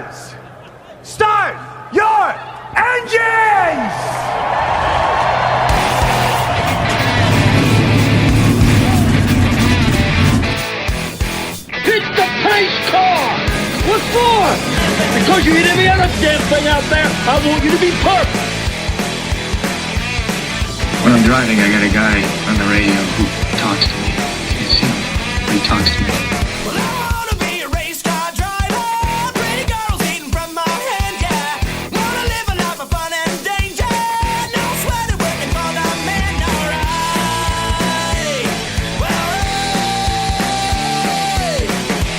Drivers, start your engines! Hit the pace car! What for? Because you hit every other damn thing out there, I want you to be perfect! When I'm driving, I got a guy on the radio who talks to me. You see him? He talks to me. Well, I wanna be a race car driver. Pretty girls eating from my hand, yeah. Wanna live a life of fun and danger. No sweater working for the man, alright.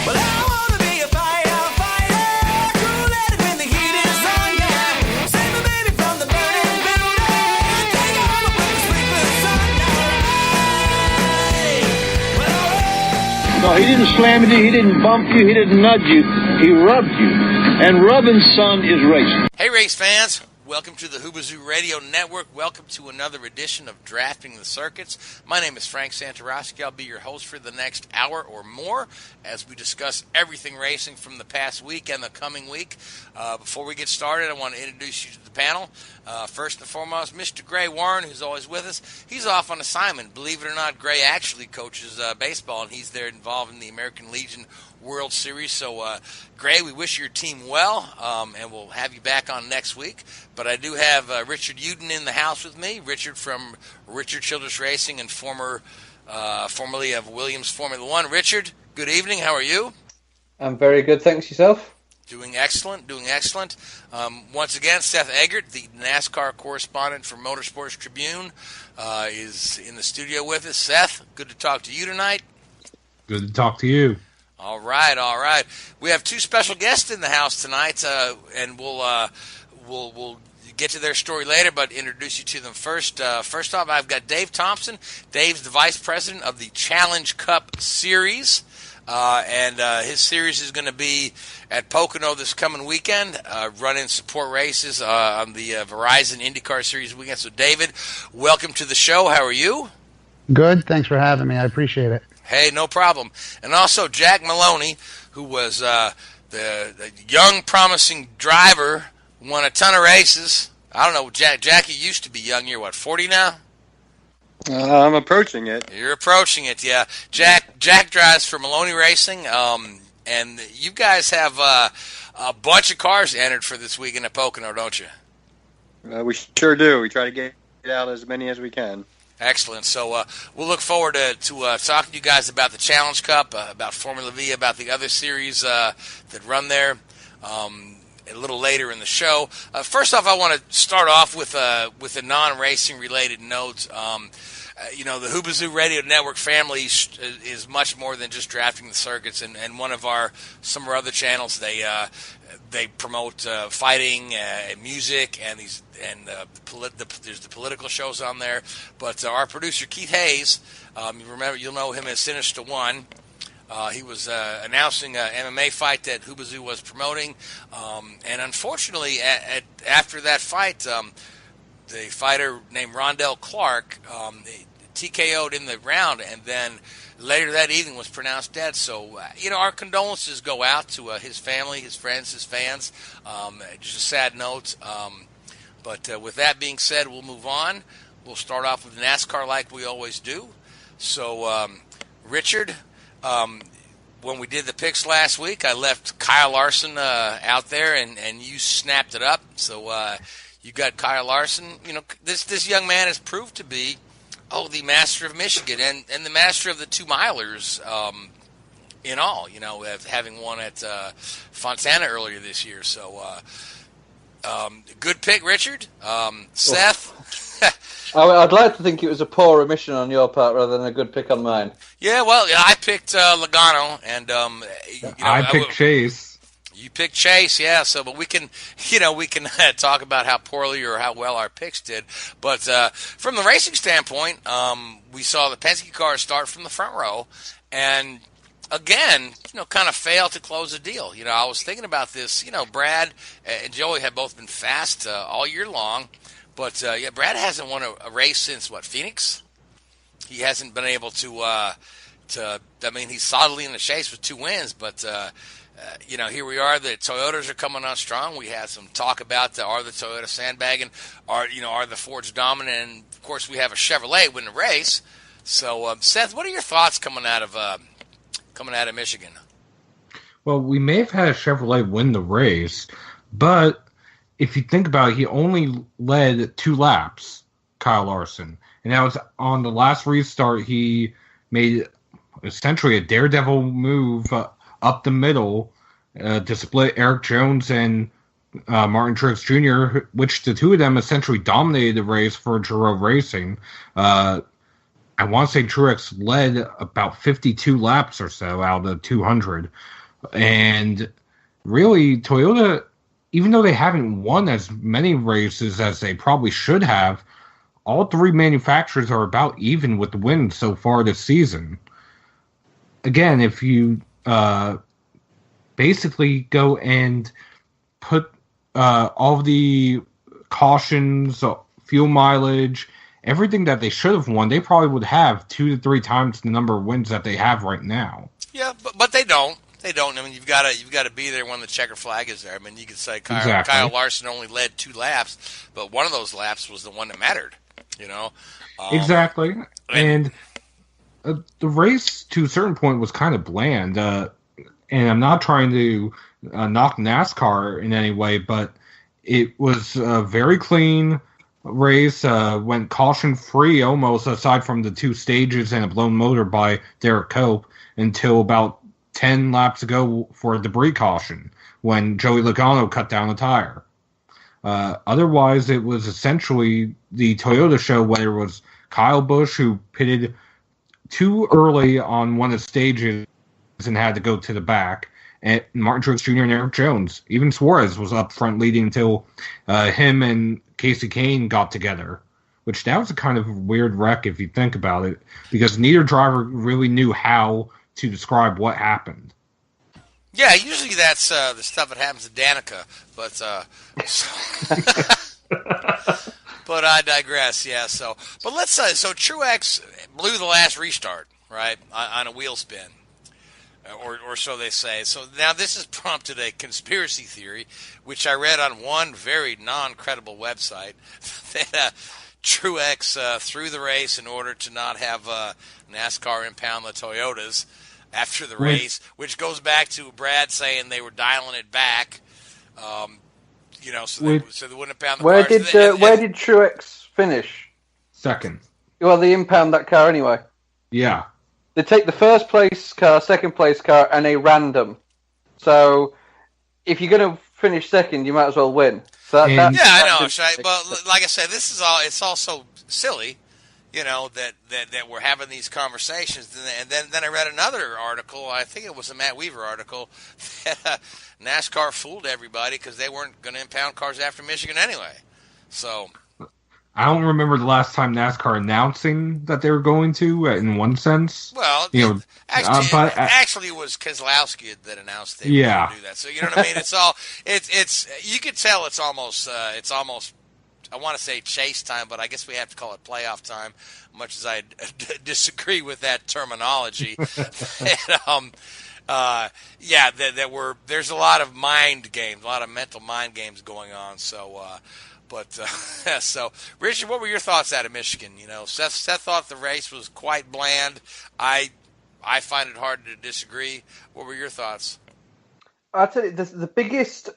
Well, I wanna be a firefighter. Cool headed when the heat is on, yeah. Save my baby from the burning building. Take her home with the sleepless sun, alright. No, he didn't slam you, he didn't bump you, he didn't nudge you, he rubbed you. And rubbing, son, is racing. Hey, race fans. Welcome to the Whoobazoo Radio Network. Welcome to another edition of Drafting the Circuits. My name is Frank Santoroski. I'll be your host for the next hour or more as we discuss everything racing from the past week and the coming week. Before we get started, I want to introduce you to the panel. First and foremost, Mr. Gray Warren, who's always with us. He's off on assignment. Believe it or not, Gray actually coaches baseball, and he's there involved in the American Legion World Series. So, Gray, we wish your team well, and we'll have you back on next week. But I do have Richard Youden in the house with me. Richard from Richard Childress Racing and formerly of Williams Formula One. Richard, good evening. How are you? I'm very good, thanks. Yourself? Doing excellent, doing excellent. Once again, Seth Egger, the NASCAR correspondent for Motorsports Tribune, is in the studio with us. Seth, good to talk to you tonight. Good to talk to you. All right, all right. We have two special guests in the house tonight, and we'll get to their story later, but introduce you to them first. First off, I've got Dave Thompson. Dave's the vice president of the Challenge Cup Series, and his series is going to be at Pocono this coming weekend, running support races on the Verizon Indycar Series weekend. So, David, welcome to the show. How are you? Good. Thanks for having me. I appreciate it. Hey, no problem. And also Jack Maloney, who was the young, promising driver, won a ton of races. I don't know, Jackie used to be young. You're, what, 40 now? I'm approaching it. You're approaching it, yeah. Jack drives for Maloney Racing, and you guys have a bunch of cars entered for this weekend at Pocono, don't you? We sure do. We try to get out as many as we can. Excellent. So we'll look forward to talking to you guys about the Challenge Cup, about Formula V, about the other series that run there a little later in the show. First off, I want to start off with a non-racing related note. The Whoobazoo Radio Network family is much more than just drafting the circuits, and some of our other channels, they promote fighting, music, and there's the political shows on there. But our producer Keith Hayes, you'll know him as Sinister One. He was announcing an MMA fight that Whoobazoo was promoting, and unfortunately, after that fight, the fighter named Rondell Clark TKO'd in the round, and then later that evening was pronounced dead. So, our condolences go out to his family, his friends, his fans. Just a sad note. But with that being said, we'll move on. We'll start off with NASCAR like we always do. So, Richard, when we did the picks last week, I left Kyle Larson out there, and you snapped it up. So you got Kyle Larson. This young man has proved to be the master of Michigan and the master of the 2-milers in all, having won at Fontana earlier this year. So good pick, Richard. Seth? I'd like to think it was a poor omission on your part rather than a good pick on mine. Yeah, well, I picked Logano, and I picked Chase. You picked Chase, yeah. So, but we can talk about how poorly or how well our picks did. But from the racing standpoint, we saw the Penske car start from the front row, and again, kind of failed to close the deal. I was thinking about this. Brad and Joey have both been fast all year long, but Brad hasn't won a race since Phoenix. He hasn't been able to. He's solidly in the chase with 2 wins, but here we are. The Toyotas are coming on strong. We had some talk about are the Toyota sandbagging, are the Fords dominant, and of course we have a Chevrolet win the race. So, Seth, what are your thoughts coming out of Michigan? Well, we may have had a Chevrolet win the race, but if you think about it, he only led 2 laps, Kyle Larson. And that was on the last restart. He made essentially a daredevil move up the middle to split Eric Jones and Martin Truex Jr., which the two of them essentially dominated the race for Giroux Racing. I want to say Truex led about 52 laps or so out of 200. And really, Toyota, even though they haven't won as many races as they probably should have, all 3 manufacturers are about even with the wins so far this season. Again, if you basically go and put all of the cautions, fuel mileage, everything that they should have won, they probably would have 2 to 3 times the number of wins that they have right now. Yeah, but they don't. They don't. I mean, you've got to be there when the checker flag is there. I mean, you could say Kyle Larson only led 2 laps, but one of those laps was the one that mattered. Exactly. And the race, to a certain point, was kind of bland. And I'm not trying to knock NASCAR in any way, but it was a very clean race. Went caution-free almost, aside from the 2 stages and a blown motor by Derek Cope, until about 10 laps ago for a debris caution when Joey Logano cut down a tire. Otherwise, it was essentially the Toyota show, whether it was Kyle Busch, who pitted too early on one of the stages and had to go to the back, and Martin Truex Jr. and Eric Jones. Even Suarez was up front leading until him and Casey Kane got together, which that was a kind of weird wreck if you think about it, because neither driver really knew how to describe what happened. Yeah, usually that's the stuff that happens to Danica, but but I digress. Yeah, but let's so Truex blew the last restart, right, on a wheel spin, or so they say. So now this has prompted a conspiracy theory, which I read on one very non-credible website, that Truex threw the race in order to not have NASCAR impound the Toyotas after the race, which goes back to Brad saying they were dialing it back, so they wouldn't impound the cars. Where did Truex finish? Second. Well, they impound that car anyway. Yeah. They take the first place car, second place car, and a random. So if you're going to finish second, you might as well win. So I know. But like I said, it's also silly. That we're having these conversations. And then I read another article, I think it was a Matt Weaver article, that NASCAR fooled everybody because they weren't going to impound cars after Michigan anyway. So I don't remember the last time NASCAR announcing that they were going to, in one sense. Well, actually, it was Keselowski that announced they were going to do that. So you know what I mean? It's you could tell it's almost I want to say chase time, but I guess we have to call it playoff time, much as I disagree with that terminology. There's a lot of mind games, a lot of mental mind games going on. So, so Richard, what were your thoughts out of Michigan? Seth thought the race was quite bland. I find it hard to disagree. What were your thoughts? I'll tell you, the biggest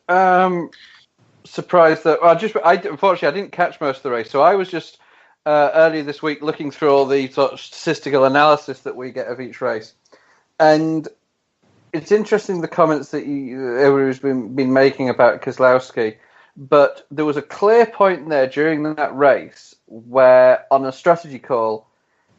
surprised that unfortunately I didn't catch most of the race, so I was just earlier this week looking through all the sort of statistical analysis that we get of each race, and it's interesting the comments that everyone's been making about Keselowski, but there was a clear point there during that race where on a strategy call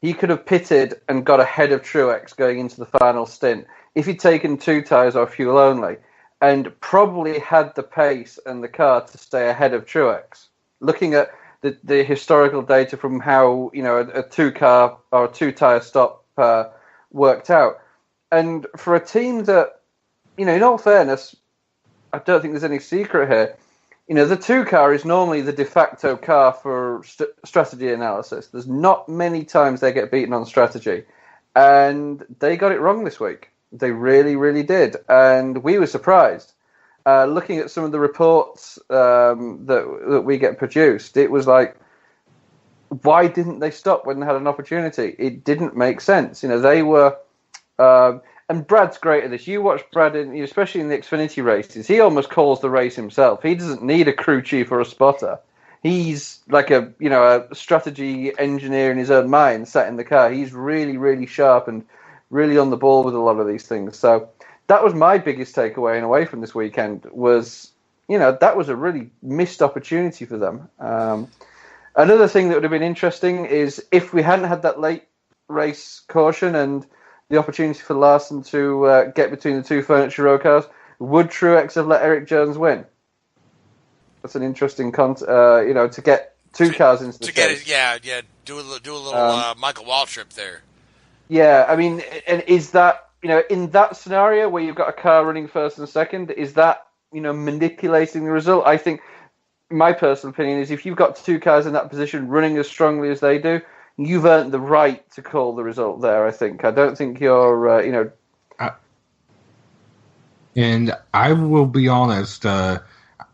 he could have pitted and got ahead of Truex going into the final stint if he'd taken 2 tires or fuel only, and probably had the pace and the car to stay ahead of Truex. Looking at the historical data from how a 2-car or a 2-tire stop worked out, and for a team that, in all fairness, I don't think there's any secret here. The 2-car is normally the de facto car for strategy analysis. There's not many times they get beaten on strategy, and they got it wrong this week. They really, really did, and we were surprised. Looking at some of the reports that we get produced, it was like, why didn't they stop when they had an opportunity? It didn't make sense. They were, and Brad's great at this. You watch Brad, especially in the Xfinity races, he almost calls the race himself. He doesn't need a crew chief or a spotter. He's like a strategy engineer in his own mind, sat in the car. He's really, really sharp and really on the ball with a lot of these things. So that was my biggest takeaway and away from this weekend was, that was a really missed opportunity for them. Another thing that would have been interesting is if we hadn't had that late race caution and the opportunity for Larson to get between the two furniture row cars, would Truex have let Eric Jones win? That's an interesting to get two cars into the chase. Do a little Michael Waltrip there. Yeah, I mean, and is that, in that scenario where you've got a car running first and second, is that, manipulating the result? I think my personal opinion is if you've got two cars in that position running as strongly as they do, you've earned the right to call the result there, I think. I don't think you're, And I will be honest,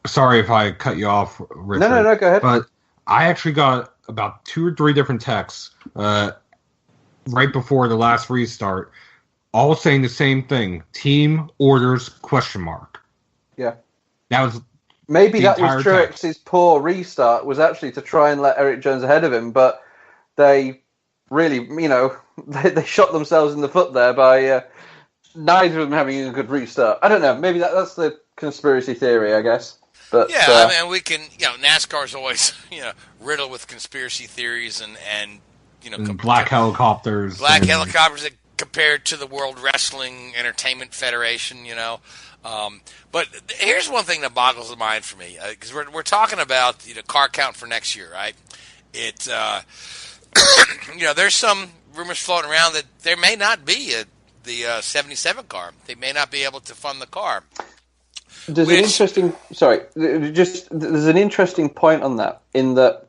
sorry if I cut you off, Richard. No, go ahead. But I actually got about 2 or 3 different texts right before the last restart, all saying the same thing. Team orders ? Yeah. That was maybe that was text. Truex's poor restart was actually to try and let Eric Jones ahead of him, but they really, they shot themselves in the foot there by neither of them having a good restart. I don't know. Maybe that's the conspiracy theory, I guess. But I mean, we can, NASCAR's always, riddled with conspiracy theories and black helicopters. Helicopters that compared to the World Wrestling Entertainment Federation, But here's one thing that boggles the mind for me, because we're talking about car count for next year, right? It, there's some rumors floating around that there may not be the 77 car. They may not be able to fund the car. There's an interesting point on that, in that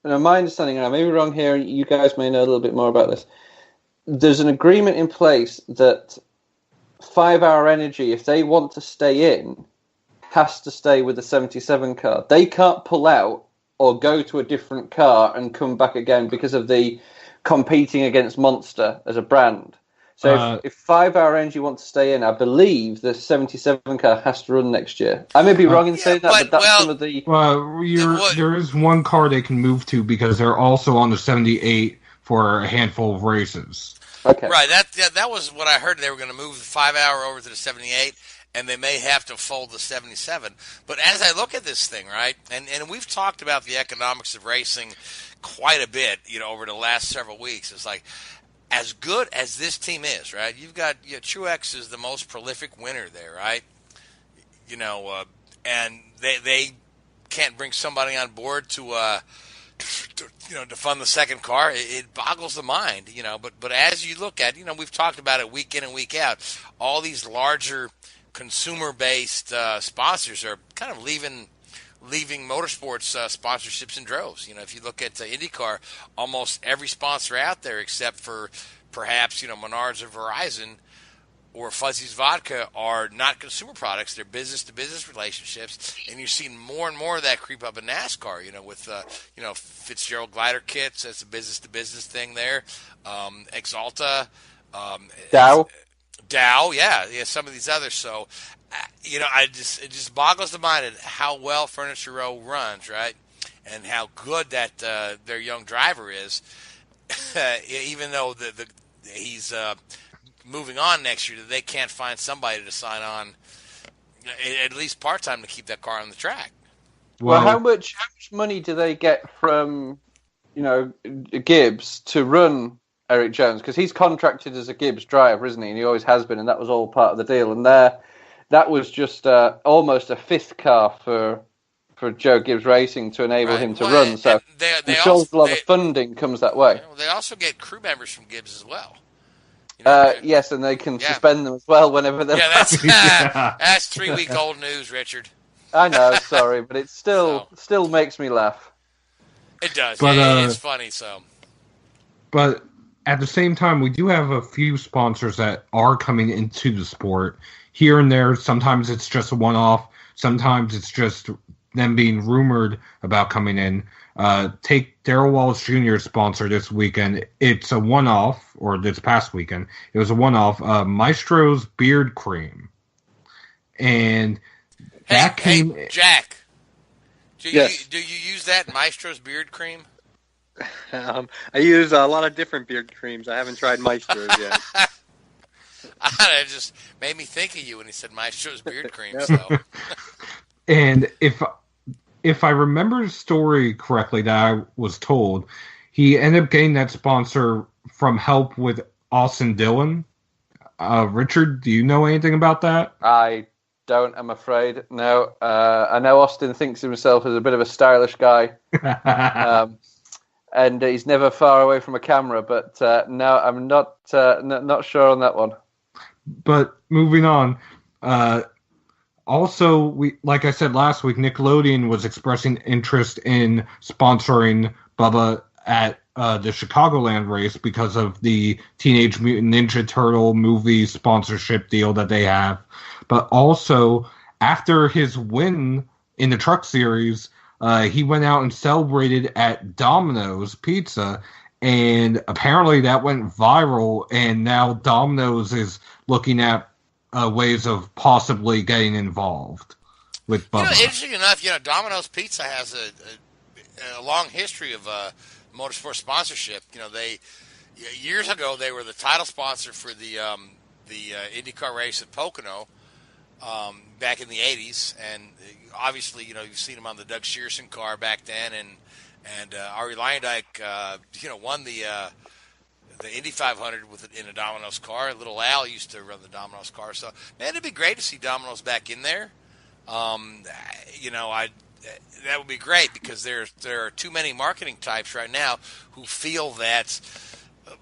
my understanding, and I may be wrong here, you guys may know a little bit more about this, there's an agreement in place that 5 Hour Energy, if they want to stay in, has to stay with the 77 car. They can't pull out or go to a different car and come back again because of the competing against Monster as a brand. So if 5 Hour Energy want to stay in, I believe the 77 car has to run next year. I may be wrong in saying that, but that's some of the... Well, there is one car they can move to because they're also on the 78 for a handful of races. Okay. Right, that was what I heard. They were going to move the 5 Hour over to the 78, and they may have to fold the 77. But as I look at this thing, right, and we've talked about the economics of racing quite a bit, over the last several weeks. It's like, as good as this team is, right, you've got Truex is the most prolific winner there, right? And they can't bring somebody on board to fund the second car. It boggles the mind, But as you look at, we've talked about it week in and week out. All these larger consumer-based sponsors are kind of leaving motorsports sponsorships in droves. If you look at Indycar, almost every sponsor out there, except for perhaps Menards or Verizon or Fuzzy's Vodka, are not consumer products. They're business-to-business relationships, and you're seeing more and more of that creep up in NASCAR. With Fitzgerald glider kits, that's a business-to-business thing there. Exalta, Dow, yeah, some of these others. So, it just boggles the mind at how well Furniture Row runs, right, and how good that their young driver is. Even though he's moving on next year, they can't find somebody to sign on at least part time to keep that car on the track. Well, how much money do they get from Gibbs to run Eric Jones? Because he's contracted as a Gibbs driver, isn't he? And he always has been, and that was all part of the deal. And that was just almost a fifth car for Joe Gibbs Racing to enable him to run. So it shows a lot of funding comes that way. They also get crew members from Gibbs as well. Yes, and they can suspend them as well whenever they're... Yeah, that's 3-week-old news, Richard. I know, sorry, but it still makes me laugh. It does. But, it's funny, so... But at the same time, we do have a few sponsors that are coming into the sport here and there. Sometimes it's just a one-off. Sometimes it's just them being rumored about coming in. Take Darrell Wallace Jr.'s sponsor this weekend. It's a one-off, or this past weekend. It was a one-off, Maestro's Beard Cream. And that came... Hey, Jack, do Yes. you use that Maestro's Beard Cream? I use a lot of different beard creams. I haven't tried Maestro's yet. It just made me think of you when he said Maestro's Beard Cream. Yep. So. And if I remember the story correctly that I was told, he ended up getting that sponsor from help with Austin Dillon. Richard, do you know anything about that? I don't, I'm afraid. No. I know Austin thinks of himself as a bit of a stylish guy. And he's never far away from a camera, but no, I'm not sure on that one. But moving on, also, like I said last week, Nickelodeon was expressing interest in sponsoring Bubba at the Chicagoland race because of the Teenage Mutant Ninja Turtle movie sponsorship deal that they have. But also, after his win in the Truck Series, he went out and celebrated at Domino's Pizza, and apparently that went viral, and now Domino's is looking at ways of possibly getting involved with Bubba. Interesting enough, Domino's Pizza has a long history of motorsport sponsorship. They years ago they were the title sponsor for the IndyCar race at Pocono back in the '80s, and obviously you've seen them on the Doug Shearson car back then, and Ari Leyendyke won the Indy 500 in a Domino's car. Little Al used to run the Domino's car, so man, it'd be great to see Domino's back in there. That would be great because there are too many marketing types right now who feel that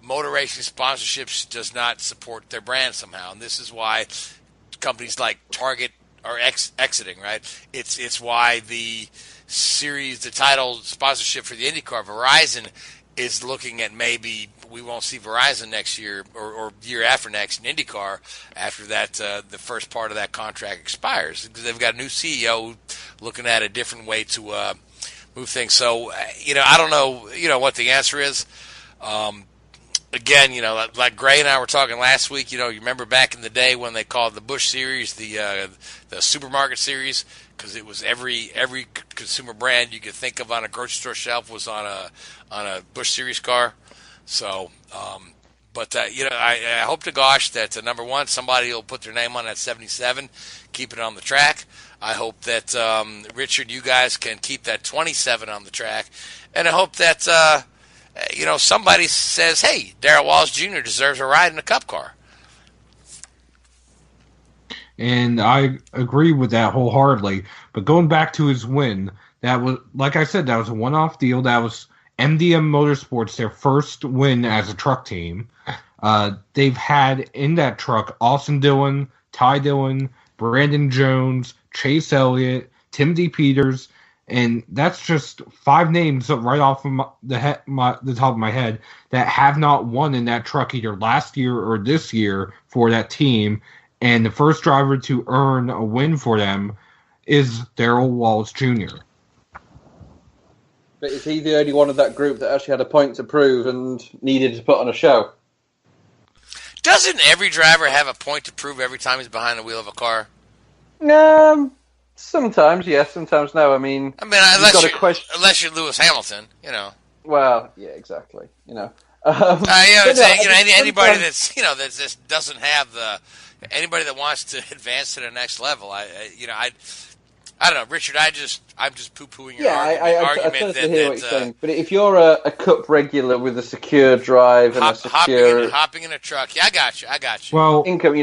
motor racing sponsorships does not support their brand somehow, and this is why companies like Target are exiting. Right? It's why the title sponsorship for the IndyCar, Verizon, is looking at maybe we won't see Verizon next year or year after next in IndyCar after that the first part of that contract expires, because they've got a new CEO looking at a different way to move things. So I don't know what the answer is. Again, like Gray and I were talking last week. You remember back in the day when they called the Busch Series the supermarket series, because it was every consumer brand you could think of on a grocery store shelf was on a Busch Series car. So, I hope to gosh that number one, somebody will put their name on that 77, keep it on the track. I hope that Richard, you guys can keep that 27 on the track, and I hope that somebody says, "Hey, Darrell Wallace Jr. deserves a ride in a Cup car." And I agree with that wholeheartedly. But going back to his win, that was, like I said, that was a one-off deal. That was MDM Motorsports, their first win as a truck team. They've had in that truck Austin Dillon, Ty Dillon, Brandon Jones, Chase Elliott, Tim D. Peters, and that's just 5 names right off of the top of my head that have not won in that truck either last year or this year for that team. And the first driver to earn a win for them is Darrell Wallace Jr. But is he the only one of that group that actually had a point to prove and needed to put on a show? Doesn't every driver have a point to prove every time he's behind the wheel of a car? Sometimes yes, sometimes no. I mean unless you're Lewis Hamilton, Well, yeah, exactly. Anybody that's that doesn't have anybody that wants to advance to the next level. I don't know, Richard. I'm just poo-pooing your argument. I totally hear what you're saying. But if you're a Cup regular with a secure drive and hopping in a truck, I got you. Well, income,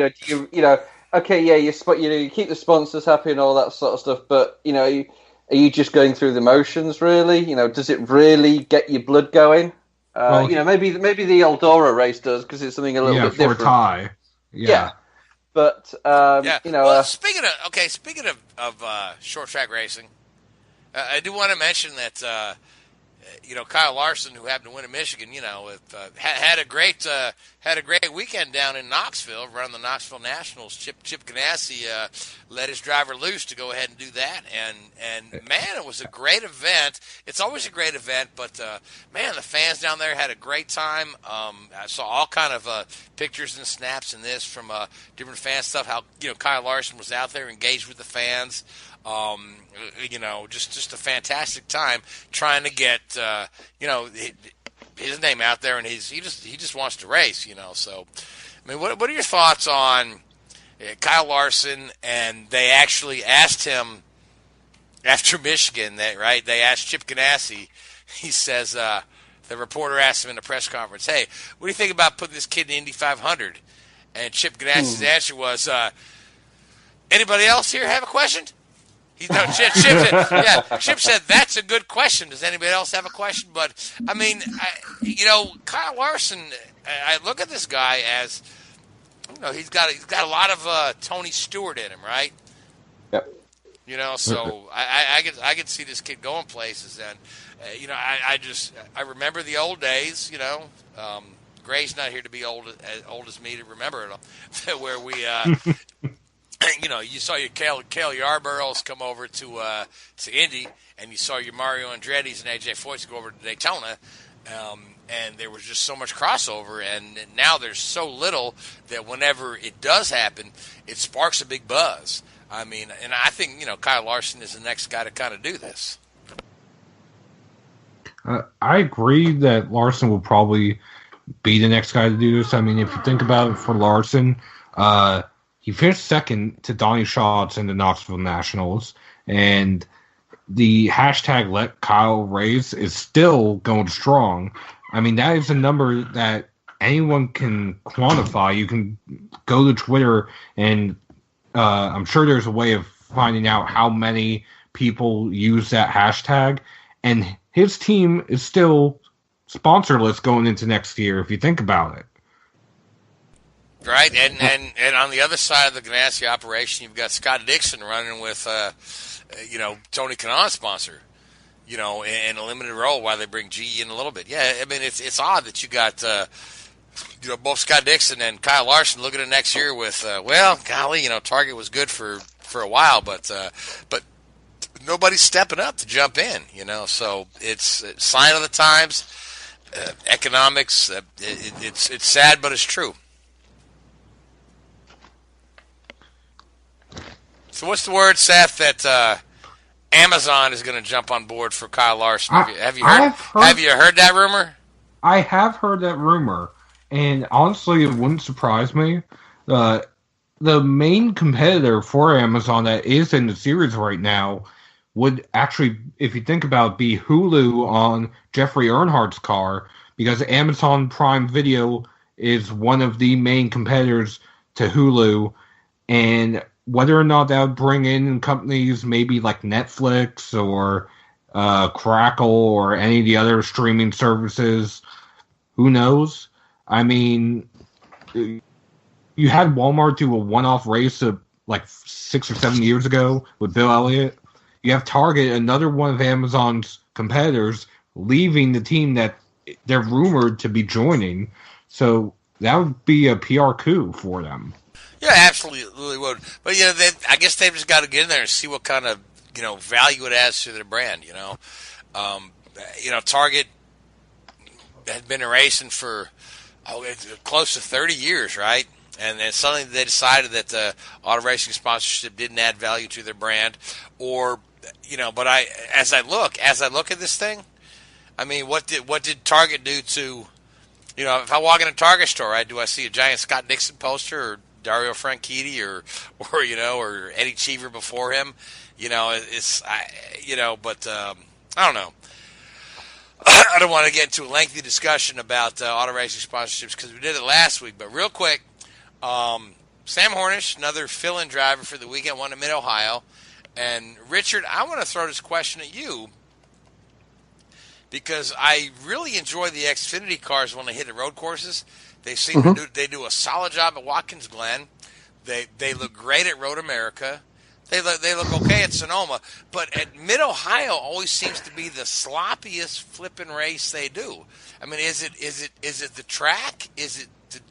okay, yeah, you keep the sponsors happy and all that sort of stuff. But are you just going through the motions? Really, does it really get your blood going? Maybe the Eldora race does because it's something a little bit different. For Ty, yeah. But speaking of short track racing, I do want to mention that Kyle Larson, who happened to win in Michigan, had a great weekend down in Knoxville, running the Knoxville Nationals. Chip Ganassi let his driver loose to go ahead and do that, and man, it was a great event. It's always a great event, but man, the fans down there had a great time. I saw all kind of pictures and snaps in this from different fan stuff. How Kyle Larson was out there engaged with the fans. Just a fantastic time trying to get his name out there, and he just wants to race, So, I mean, what are your thoughts on Kyle Larson? And they actually asked him after Michigan, They asked Chip Ganassi. He says the reporter asked him in the press conference, "Hey, what do you think about putting this kid in the Indy 500?" And Chip Ganassi's answer was, "Anybody else here have a question?" Chip said, "That's a good question. Does anybody else have a question?" But, I mean, Kyle Larson, I look at this guy as, he's got a lot of Tony Stewart in him, right? Yep. So I could see this kid going places. And, I remember the old days, Gray's not here to be old as me to remember it, where we, you saw your Cale Yarboroughs come over to Indy, and you saw your Mario Andretti's and AJ Foyt's go over to Daytona, and there was just so much crossover, and now there's so little that whenever it does happen, it sparks a big buzz. I mean, and I think, Kyle Larson is the next guy to kind of do this. I agree that Larson will probably be the next guy to do this. I mean, if you think about it for Larson, he finished second to Donnie Schatz in the Knoxville Nationals, and the hashtag Let Kyle Race is still going strong. I mean, that is a number that anyone can quantify. You can go to Twitter, and I'm sure there's a way of finding out how many people use that hashtag, and his team is still sponsorless going into next year, if you think about it. Right, and on the other side of the Ganassi operation, you've got Scott Dixon running with, Tony Kanaan sponsor, in a limited role while they bring GE in a little bit. Yeah, I mean, it's odd that you got, both Scott Dixon and Kyle Larson looking at next year with, golly, Target was good for a while, but nobody's stepping up to jump in, So it's a sign of the times, economics. It's sad, but it's true. So what's the word, Seth, that Amazon is going to jump on board for Kyle Larson? Have you heard that rumor? I have heard that rumor, and honestly, it wouldn't surprise me. The main competitor for Amazon that is in the series right now would actually, if you think about it, be Hulu on Jeffrey Earnhardt's car, because Amazon Prime Video is one of the main competitors to Hulu, and whether or not that would bring in companies maybe like Netflix or Crackle or any of the other streaming services, who knows? I mean, you had Walmart do a one-off race of like 6 or 7 years ago with Bill Elliott. You have Target, another one of Amazon's competitors, leaving the team that they're rumored to be joining. So that would be a PR coup for them. Yeah, absolutely would. But I guess they've just got to get in there and see what kind of value it adds to their brand. Target had been racing for close to 30 years, right? And then suddenly they decided that the auto racing sponsorship didn't add value to their brand, or But as I look at this thing, I mean, what did Target do to? If I walk in a Target store, do I see a giant Scott Dixon poster or Dario Franchitti or Eddie Cheever before him? But I don't know. I don't want to get into a lengthy discussion about auto racing sponsorships because we did it last week. But real quick, Sam Hornish, another fill-in driver for the weekend, won in Mid-Ohio. And Richard, I want to throw this question at you because I really enjoy the Xfinity cars when they hit the road courses. They seem to do a solid job at Watkins Glen. They look great at Road America. They look okay at Sonoma, but at Mid-Ohio always seems to be the sloppiest flipping race they do. I mean, is it the track? Is it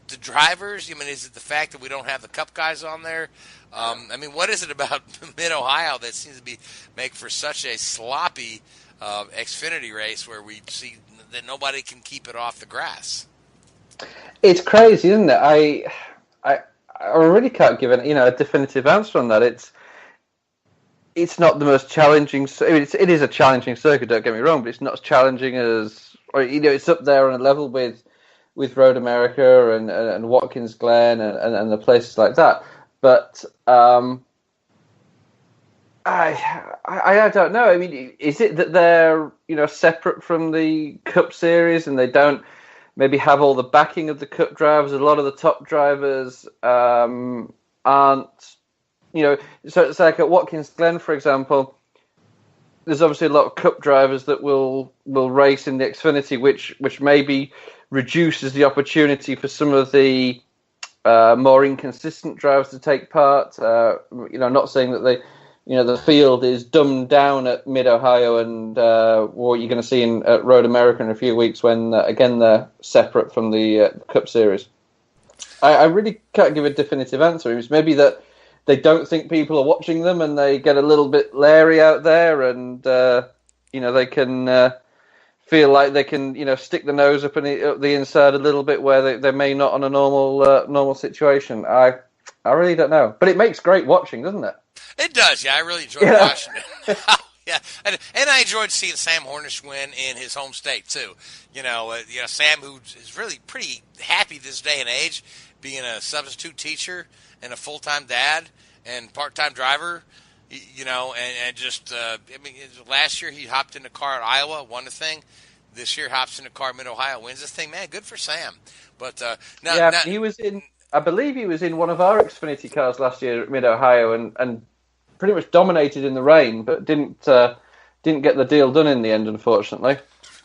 the drivers? I mean, is it the fact that we don't have the Cup guys on there? I mean, what is it about Mid-Ohio that seems to make for such a sloppy Xfinity race where we see that nobody can keep it off the grass? It's crazy, isn't it? I really can't give a definitive answer on that. It's not the most challenging. I mean, it is a challenging circuit. Don't get me wrong, but it's not as challenging as, or it's up there on a level with Road America and Watkins Glen and the places like that. But I don't know. I mean, is it that they're separate from the Cup Series and they don't maybe have all the backing of the Cup drivers? A lot of the top drivers aren't. So it's like at Watkins Glen, for example, there's obviously a lot of Cup drivers that will race in the Xfinity, which maybe reduces the opportunity for some of the more inconsistent drivers to take part. Not saying that the field is dumbed down at Mid-Ohio and what you're going to see at Road America in a few weeks when, again, they're separate from the Cup Series. I really can't give a definitive answer. It's maybe that they don't think people are watching them and they get a little bit leery out there and, they can feel like they can, stick the nose up the inside a little bit where they may not on a normal situation. I really don't know. But it makes great watching, doesn't it? It does, yeah. I really enjoyed watching it. Yeah, and I enjoyed seeing Sam Hornish win in his home state too. Sam, who is really pretty happy this day and age, being a substitute teacher and a full-time dad and part-time driver. And just last year he hopped in a car at Iowa, won the thing. This year hops in a car at Mid-Ohio, wins this thing. Man, good for Sam. But he was in. I believe he was in one of our Xfinity cars last year at Mid-Ohio and pretty much dominated in the rain, but didn't get the deal done in the end, unfortunately.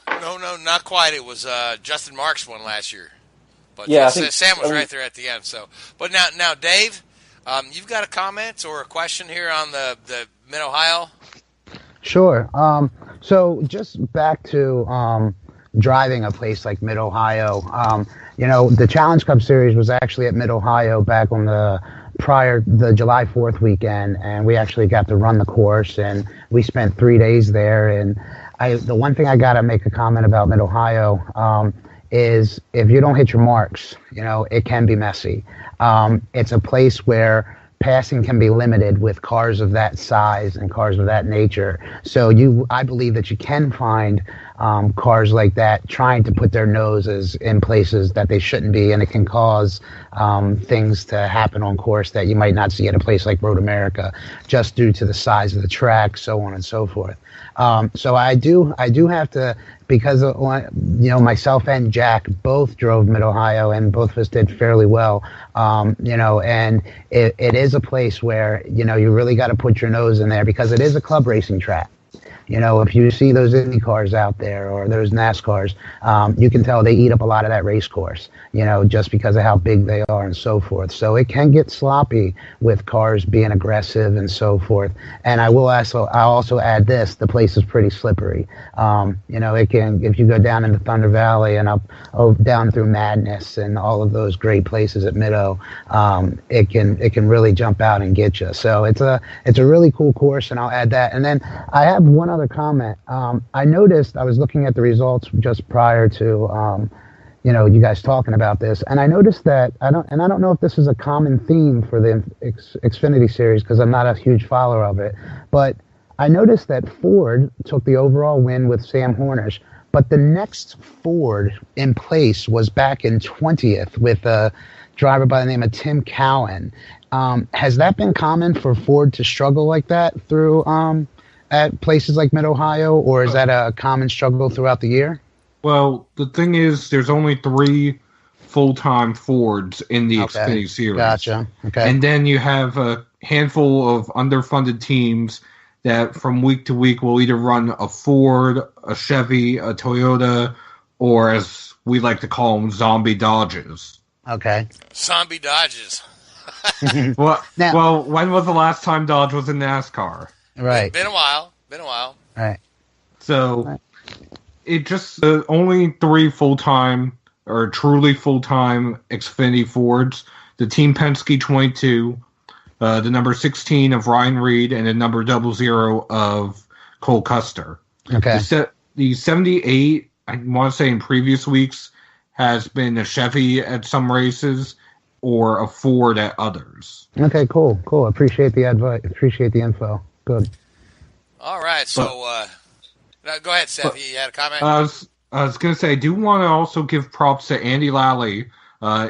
No, not quite. It was Justin Marks won last year, but yeah, Sam was right there at the end. So, but now, Dave, you've got a comment or a question here on the Mid-Ohio? Sure. So just back to driving a place like Mid-Ohio. The Challenge Cup Series was actually at Mid-Ohio back on the July 4th weekend, and we actually got to run the course, and we spent 3 days there. And the one thing I got to make a comment about Mid-Ohio is if you don't hit your marks, it can be messy. It's a place where passing can be limited with cars of that size and cars of that nature. So I believe that you can find cars like that trying to put their noses in places that they shouldn't be, and it can cause things to happen on course that you might not see at a place like Road America, just due to the size of the track, so on and so forth. So I do have to, because myself and Jack both drove Mid-Ohio and both of us did fairly well. And it is a place where you really got to put your nose in there because it is a club racing track. If you see those Indy cars out there or those NASCARs, you can tell they eat up a lot of that race course, just because of how big they are and so forth. So it can get sloppy with cars being aggressive and so forth. And I'll also add this: the place is pretty slippery. It can, if you go down into Thunder Valley and down through Madness and all of those great places at Mid-O, it can really jump out and get you. So it's a really cool course, and I'll add that. And then I have one other comment. I noticed, I was looking at the results just prior to you guys talking about this, and I noticed that I don't know if this is a common theme for the Xfinity Series because I'm not a huge follower of it, but I noticed that Ford took the overall win with Sam Hornish, but the next Ford in place was back in 20th with a driver by the name of Tim Cowan. Has that been common for Ford to struggle like that through at places like Mid-Ohio, or is that a common struggle throughout the year? Well, the thing is, there's only 3 full-time Fords in the Xfinity Series. Gotcha. Okay. And then you have a handful of underfunded teams that from week to week will either run a Ford, a Chevy, a Toyota, or as we like to call them, zombie Dodges. Okay. Zombie Dodges. Well, when was the last time Dodge was in NASCAR? Right. Been a while. Been a while. Right. So it just only 3 full-time or truly full-time Xfinity Fords. The Team Penske 22, the number 16 of Ryan Reed, and the number 00 of Cole Custer. Okay. The 78, I want to say in previous weeks, has been a Chevy at some races or a Ford at others. Okay, cool. Appreciate the advice. Appreciate the info. Good. All right, so go ahead, Seth. You had a comment? I was going to say, I do want to also give props to Andy Lally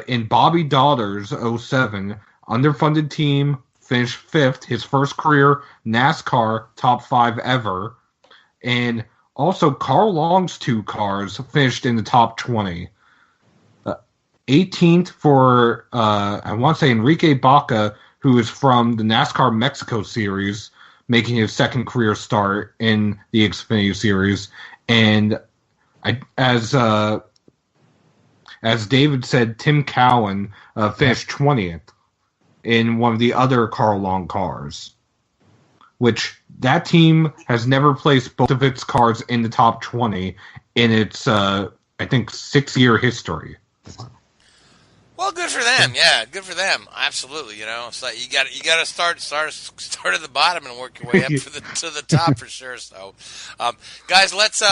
in Bobby Daughter's 07 underfunded team, finished 5th, his first career NASCAR top 5 ever. And also Carl Long's 2 cars finished in the top 20. 18th for, I want to say, Enrique Baca, who is from the NASCAR Mexico Series, making his second career start in the Xfinity Series. And as David said, Tim Cowan finished 20th in one of the other Carl Long cars, which that team has never placed both of its cars in the top 20 in its, I think, 6-year history. Well, good for them. Yeah, good for them. Absolutely. It's like you got to start at the bottom and work your way up to the top for sure. So, guys, let's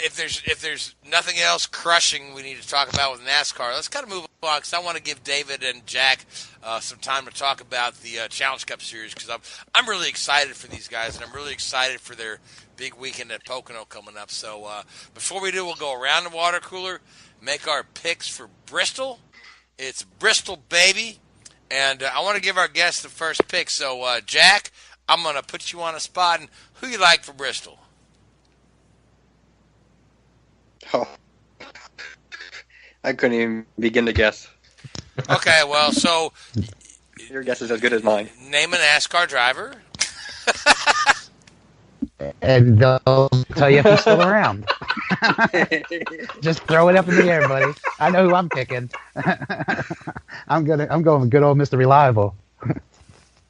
if there's nothing else crushing we need to talk about with NASCAR, let's kind of move on because I want to give David and Jack some time to talk about the Challenge Cup Series because I'm really excited for these guys and I'm really excited for their big weekend at Pocono coming up. So before we do, we'll go around the water cooler, make our picks for Bristol. It's Bristol, baby. And I want to give our guests the first pick. So, Jack, I'm going to put you on a spot. And who you like for Bristol? Oh, I couldn't even begin to guess. Okay, well, so... Your guess is as good as mine. Name a NASCAR driver. And they'll tell you if he's still around. Just throw it up in the air, buddy. I know who I'm picking. I'm going with good old Mr. Reliable.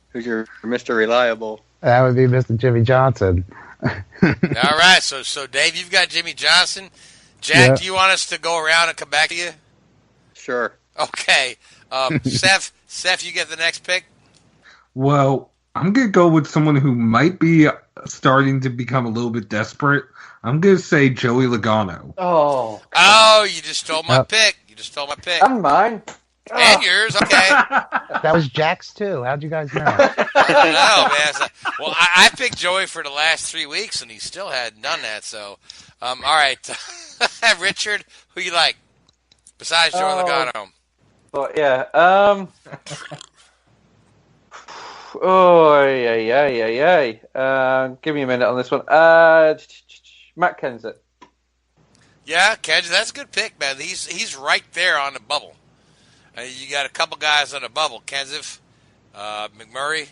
Who's your Mr. Reliable? That would be Mr. Jimmy Johnson. All right, so Dave, you've got Jimmy Johnson. Jack, do you want us to go around and come back to you? Sure. Okay. Seth, you get the next pick? Well, I'm going to go with someone who might be starting to become a little bit desperate. I'm going to say Joey Logano. Oh, you just stole my pick. And mine. And yours, okay. That was Jack's too. How'd you guys know? I don't know, man. Well, I picked Joey for the last 3 weeks, and he still hadn't done that. So, all right. Richard, who you like besides Joey Logano? But yeah. Give me a minute on this one. Matt Kenseth. Yeah, Kenseth, that's a good pick, man. He's right there on the bubble. You got a couple guys on the bubble. Kenseth, McMurray.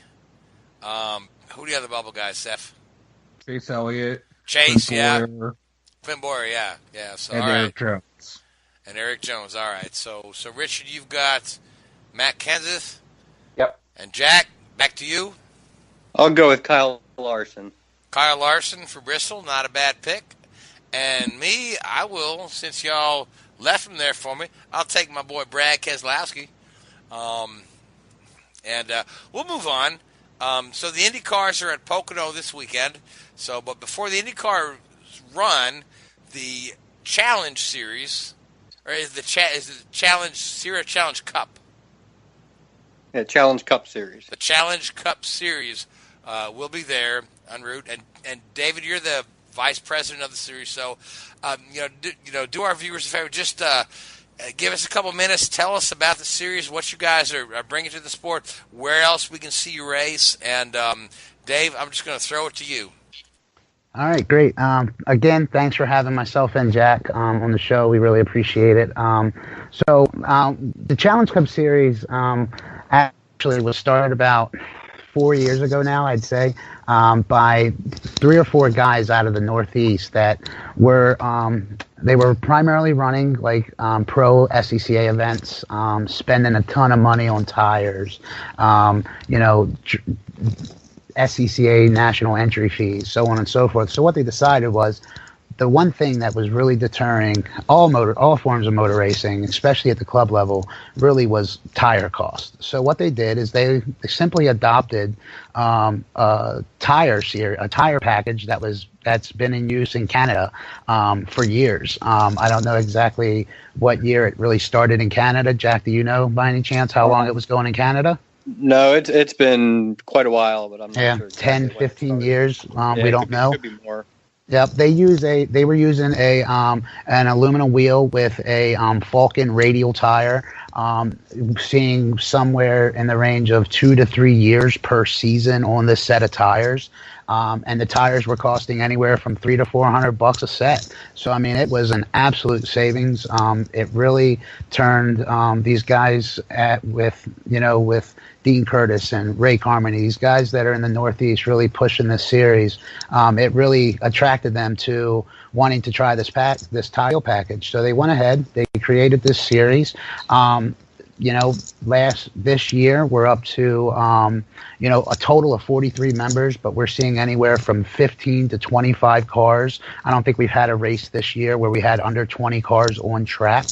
Who do you have the bubble guys, Seth? Chase Elliott. Chase, yeah. Clint Boyer, yeah. So, and all right. Eric Jones. And Eric Jones, all right. So Richard, you've got Matt Kenseth. Yep. And Jack, back to you. I'll go with Kyle Larson. Kyle Larson for Bristol, not a bad pick. And me, I will, since y'all left him there for me, I'll take my boy Brad Keselowski. And we'll move on. So the Indy cars are at Pocono this weekend. But before the Indy car run, the Challenge Series, or is the Challenge Cup? Yeah, Challenge Cup Series. The Challenge Cup Series will be there en route. And David, you're the vice president of the series, so do our viewers a favor. Just give us a couple minutes. Tell us about the series, what you guys are bringing to the sport, where else we can see you race. And Dave, I'm just going to throw it to you. All right, great. Again, thanks for having myself and Jack on the show. We really appreciate it. The Challenge Cup Series actually was started about 4 years ago now, I'd say, by 3 or 4 guys out of the Northeast that were they were primarily running like pro SCCA events, spending a ton of money on tires, SCCA national entry fees, so on and so forth. So what they decided was, the one thing that was really deterring all forms of motor racing, especially at the club level, really was tire cost. So what they did is they simply adopted a tire package that's been in use in Canada for years. I don't know exactly what year it really started in Canada. Jack, do you know by any chance how long it was going in Canada? No, it's been quite a while, but I'm not sure. 10, 15 years. We don't know. Could be more. Yep, they were using an aluminum wheel with a Falcon radial tire, seeing somewhere in the range of 2 to 3 years per season on this set of tires. And the tires were costing anywhere from $300 to $400 a set. So I mean, it was an absolute savings. It really turned these guys with Dean Curtis and Ray Carmody, these guys that are in the Northeast really pushing this series. It really attracted them to wanting to try this tile package. So they went ahead, they created this series. This year we're up to a total of 43 members, but we're seeing anywhere from 15 to 25 cars. I don't think we've had a race this year where we had under 20 cars on track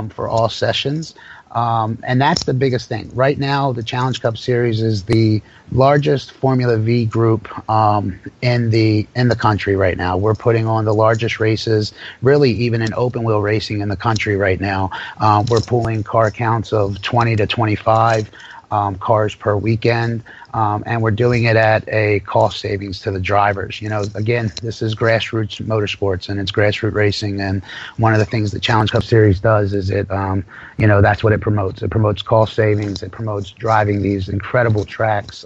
for all sessions. And that's the biggest thing. Right now, the Challenge Cup Series is the largest Formula V group in the country right now. We're putting on the largest races, really even in open wheel racing in the country right now. We're pulling car counts of 20 to 25 cars per weekend, and we're doing it at a cost savings to the drivers. Again, this is grassroots motorsports and it's grassroots racing, and one of the things the Challenge Cup Series does is it, that's what it promotes. It promotes cost savings. It promotes driving these incredible tracks.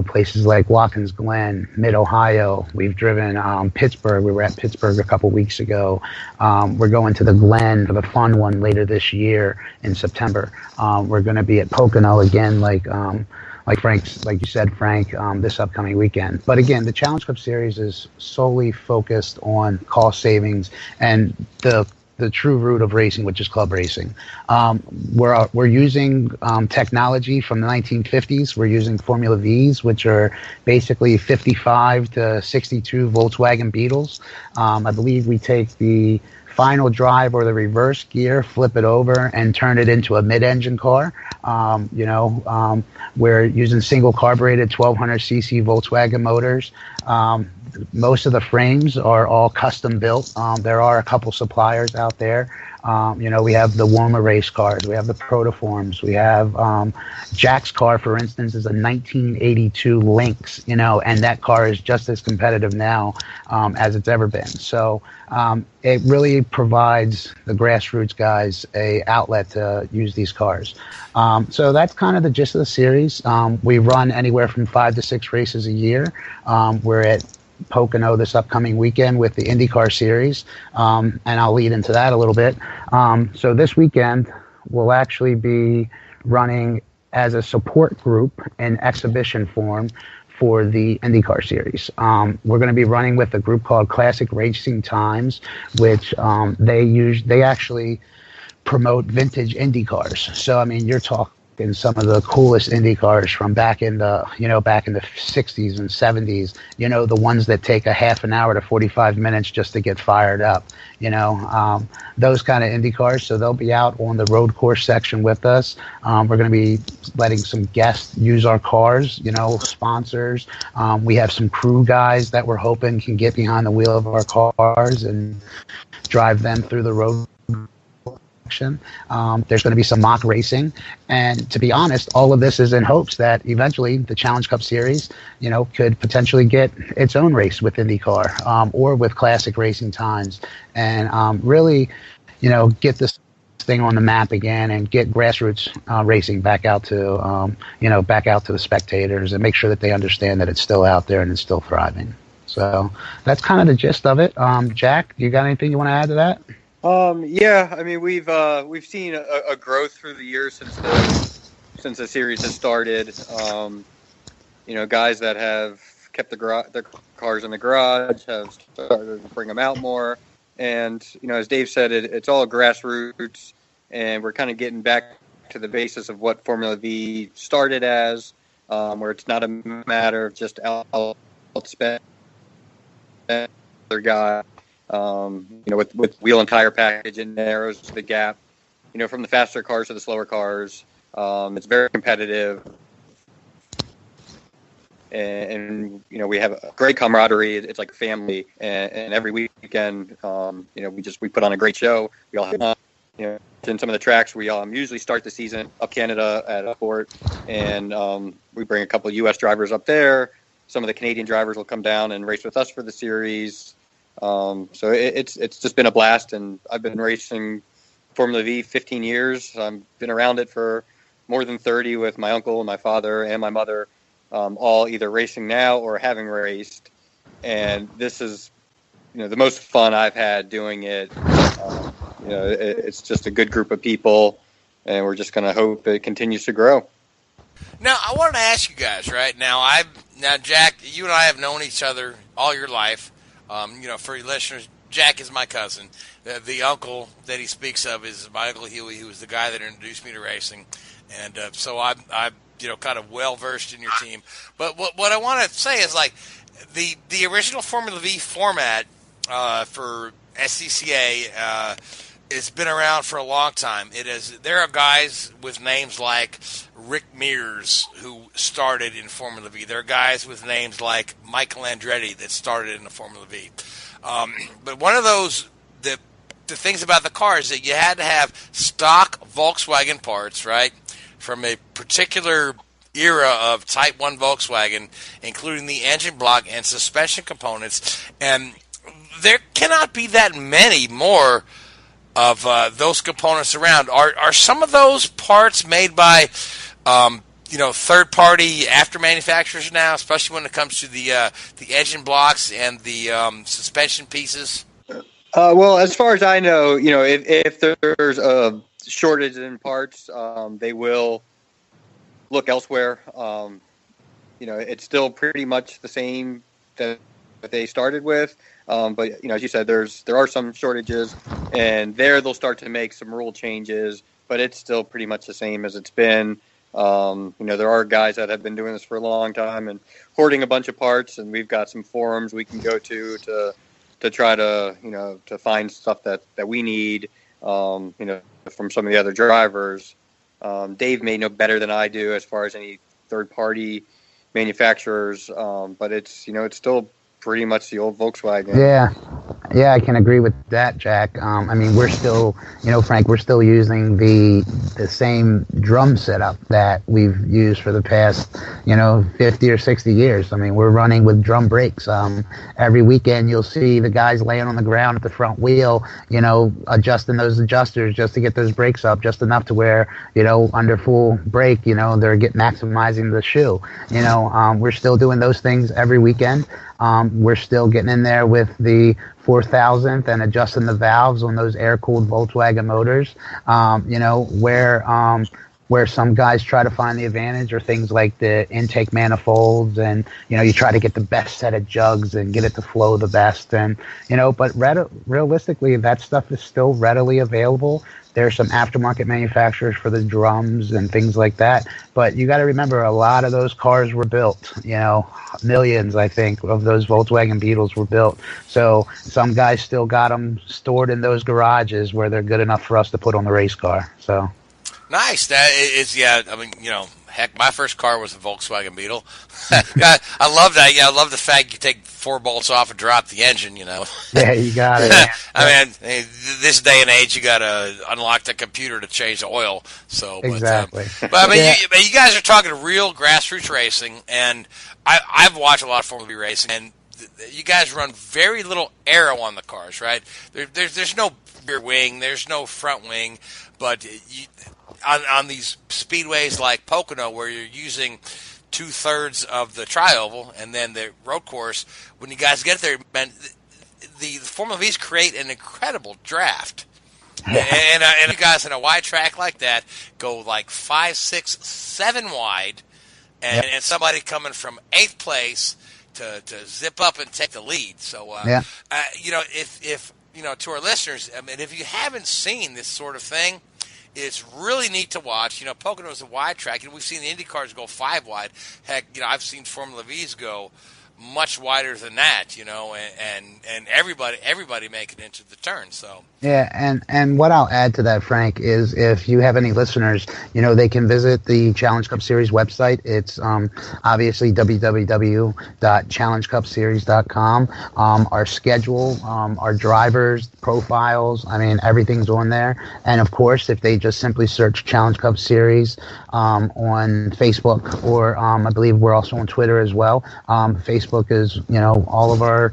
Places like Watkins Glen, Mid-Ohio. We've driven Pittsburgh. We were at Pittsburgh a couple weeks ago. We're going to the Glen for the fun one later this year in September. We're going to be at Pocono again, like you said, Frank, this upcoming weekend. But again, the Challenge Cup Series is solely focused on cost savings and the true root of racing, which is club racing. We're using technology from the 1950s. We're using Formula Vs, which are basically 55 to 62 Volkswagen Beetles. I believe we take the final drive or the reverse gear, flip it over, and turn it into a mid-engine car. We're using single carbureted 1200cc Volkswagen motors. Most of the frames are all custom built. There are a couple suppliers out there. We have the Woma race cars. We have the Protoforms. We have Jack's car, for instance, is a 1982 Lynx, and that car is just as competitive now as it's ever been. So it really provides the grassroots guys a outlet to use these cars. So that's kind of the gist of the series. We run anywhere from 5 to 6 races a year. We're at Pocono this upcoming weekend with the Indycar Series, and I'll lead into that a little bit. So this weekend we'll actually be running as a support group in exhibition form for the IndyCar Series. We're going to be running with a group called Classic Racing Times, which they actually promote vintage Indy cars. So I mean, you're talking some of the coolest Indy cars from back in the 60s and 70s, the ones that take a half an hour to 45 minutes just to get fired up, those kind of Indy cars. So they'll be out on the road course section with us. We're going to be letting some guests use our cars, sponsors. We have some crew guys that we're hoping can get behind the wheel of our cars and drive them through the road. There's going to be some mock racing, and to be honest, all of this is in hopes that eventually the Challenge Cup Series, could potentially get its own race with IndyCar or with Classic Racing Times, and really, get this thing on the map again and get grassroots racing back out to the spectators and make sure that they understand that it's still out there and it's still thriving. So that's kind of the gist of it. Jack, you got anything you want to add to that? Yeah, I mean, we've seen a growth through the years since the series has started. guys that have kept their cars in the garage have started to bring them out more. And, as Dave said, it's all grassroots, and we're kind of getting back to the basis of what Formula V started as, where it's not a matter of just outspend other guy, with wheel and tire package, and narrows the gap, from the faster cars to the slower cars. It's very competitive. And we have a great camaraderie. It's like a family, and every weekend, we put on a great show. We all have, in some of the tracks. We usually start the season up Canada at a port, and we bring a couple of U.S. drivers up there. Some of the Canadian drivers will come down and race with us for the series. So it's just been a blast, and I've been racing Formula V 15 years. I've been around it for more than 30 with my uncle and my father and my mother. All either racing now or having raced, and this is, the most fun I've had doing it. It's just a good group of people, and we're just going to hope it continues to grow. Now, I wanted to ask you guys, right now, Jack, you and I have known each other all your life. For your listeners, Jack is my cousin. The uncle that he speaks of is my Uncle Huey, who was the guy that introduced me to racing, and so I'm kind of well-versed in your team. But what I want to say is, like, the original Formula V format for SCCA it's been around for a long time. There are guys with names like Rick Mears who started in Formula V. There are guys with names like Michael Andretti that started in the Formula V. But one of those, the things about the car is that you had to have stock Volkswagen parts, right, from a particular era of Type 1 Volkswagen, including the engine block and suspension components. And there cannot be that many more of those components around. Are some of those parts made by third-party after manufacturers now, especially when it comes to the engine blocks and the suspension pieces? Well, as far as I know, if there's a shortage in parts, they will look elsewhere. It's still pretty much the same that they started with. But as you said, there are some shortages, and they'll start to make some rule changes, but it's still pretty much the same as it's been. There are guys that have been doing this for a long time and hoarding a bunch of parts, and we've got some forums we can go to try to to find stuff that we need, from some of the other drivers. Dave may know better than I do as far as any third-party manufacturers, but it's still pretty much the old Volkswagen. Yeah, I can agree with that, Jack. We're still, Frank, we're still using the same drum setup that we've used for the past, 50 or 60 years. We're running with drum brakes. Every weekend you'll see the guys laying on the ground at the front wheel, adjusting those adjusters just to get those brakes up just enough to where, under full brake, they're maximizing the shoe. We're still doing those things every weekend. We're still getting in there with the 4,000th and adjusting the valves on those air-cooled Volkswagen motors. Where some guys try to find the advantage are things like the intake manifolds, and you try to get the best set of jugs and get it to flow the best. And but realistically, that stuff is still readily available. There's some aftermarket manufacturers for the drums and things like that. But you got to remember, a lot of those cars were built, millions, I think, of those Volkswagen Beetles were built. So some guys still got them stored in those garages where they're good enough for us to put on the race car. So nice. That is, heck, my first car was a Volkswagen Beetle. I love that. I love the fact you take 4 bolts off and drop the engine, Yeah, you got it. This day and age, you got to unlock the computer to change the oil. So, exactly. You guys are talking real grassroots racing, and I've watched a lot of Formula V racing, and you guys run very little aero on the cars, right? There's no rear wing, there's no front wing, but on these speedways like Pocono, where you're using 2/3 of the tri-oval and then the road course, when you guys get there, man, the Formula V's create an incredible draft. And you guys in a wide track like that go like 5, 6, 7 wide, and somebody coming from 8th place to zip up and take the lead. So, if to our listeners, I mean, if you haven't seen this sort of thing, it's really neat to watch. Pocono is a wide track, and we've seen the IndyCars go 5 wide. Heck, I've seen Formula V's go much wider than that, and everybody make it into the turn. So yeah, and what I'll add to that, Frank, is if you have any listeners, they can visit the Challenge Cup Series website. It's obviously www.challengecupseries.com. Our schedule, our drivers, profiles, I mean, everything's on there. And of course, if they just simply search Challenge Cup Series on Facebook, or I believe we're also on Twitter as well. Facebook is, all of our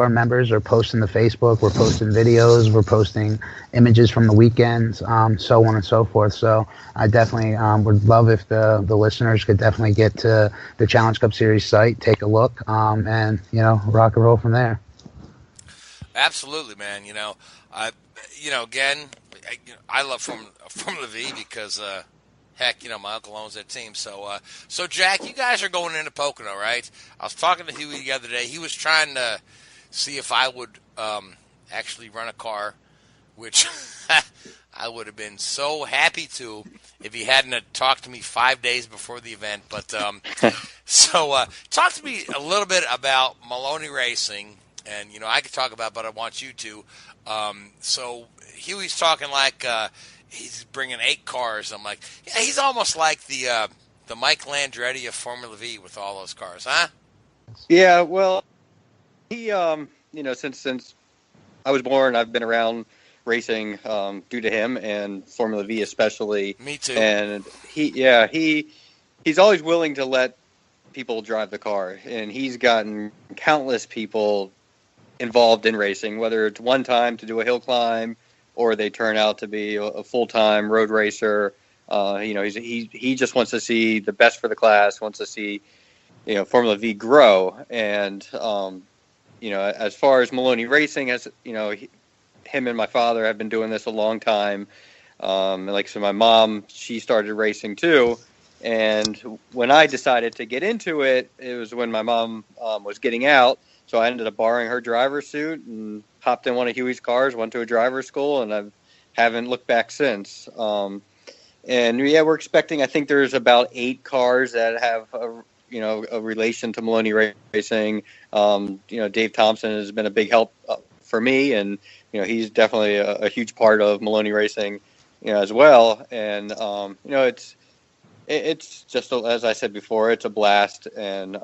members are posting to Facebook. We're posting videos. We're posting images from the weekends, so on and so forth. So I definitely would love if the listeners could definitely get to the Challenge Cup Series site, take a look, and rock and roll from there. Absolutely, man. I love Formula V because. Heck, my uncle owns that team. So, Jack, you guys are going into Pocono, right? I was talking to Huey the other day. He was trying to see if I would actually run a car, which I would have been so happy to if he hadn't talked to me 5 days before the event. But talk to me a little bit about Maloney Racing, and I could talk about, but I want you to. So Huey's talking like. He's bringing 8 cars. I'm like, yeah, he's almost like the Mike Landretti of Formula V with all those cars, huh? Yeah, well, he, since I was born, I've been around racing due to him and Formula V especially. Me too. And he's always willing to let people drive the car, and he's gotten countless people involved in racing, whether it's one time to do a hill climb, or they turn out to be a full-time road racer. He just wants to see the best for the class, wants to see, Formula V grow. And, as far as Maloney Racing, him and my father have been doing this a long time. So my mom, she started racing too. And when I decided to get into it, it was when my mom was getting out. So I ended up borrowing her driver's suit and hopped in one of Huey's cars, went to a driver's school, and I haven't looked back since. We're expecting, I think there's about 8 cars that have a relation to Maloney Racing. Dave Thompson has been a big help for me, and, he's definitely a huge part of Maloney Racing, as well. And, it's just, as I said before, it's a blast. And,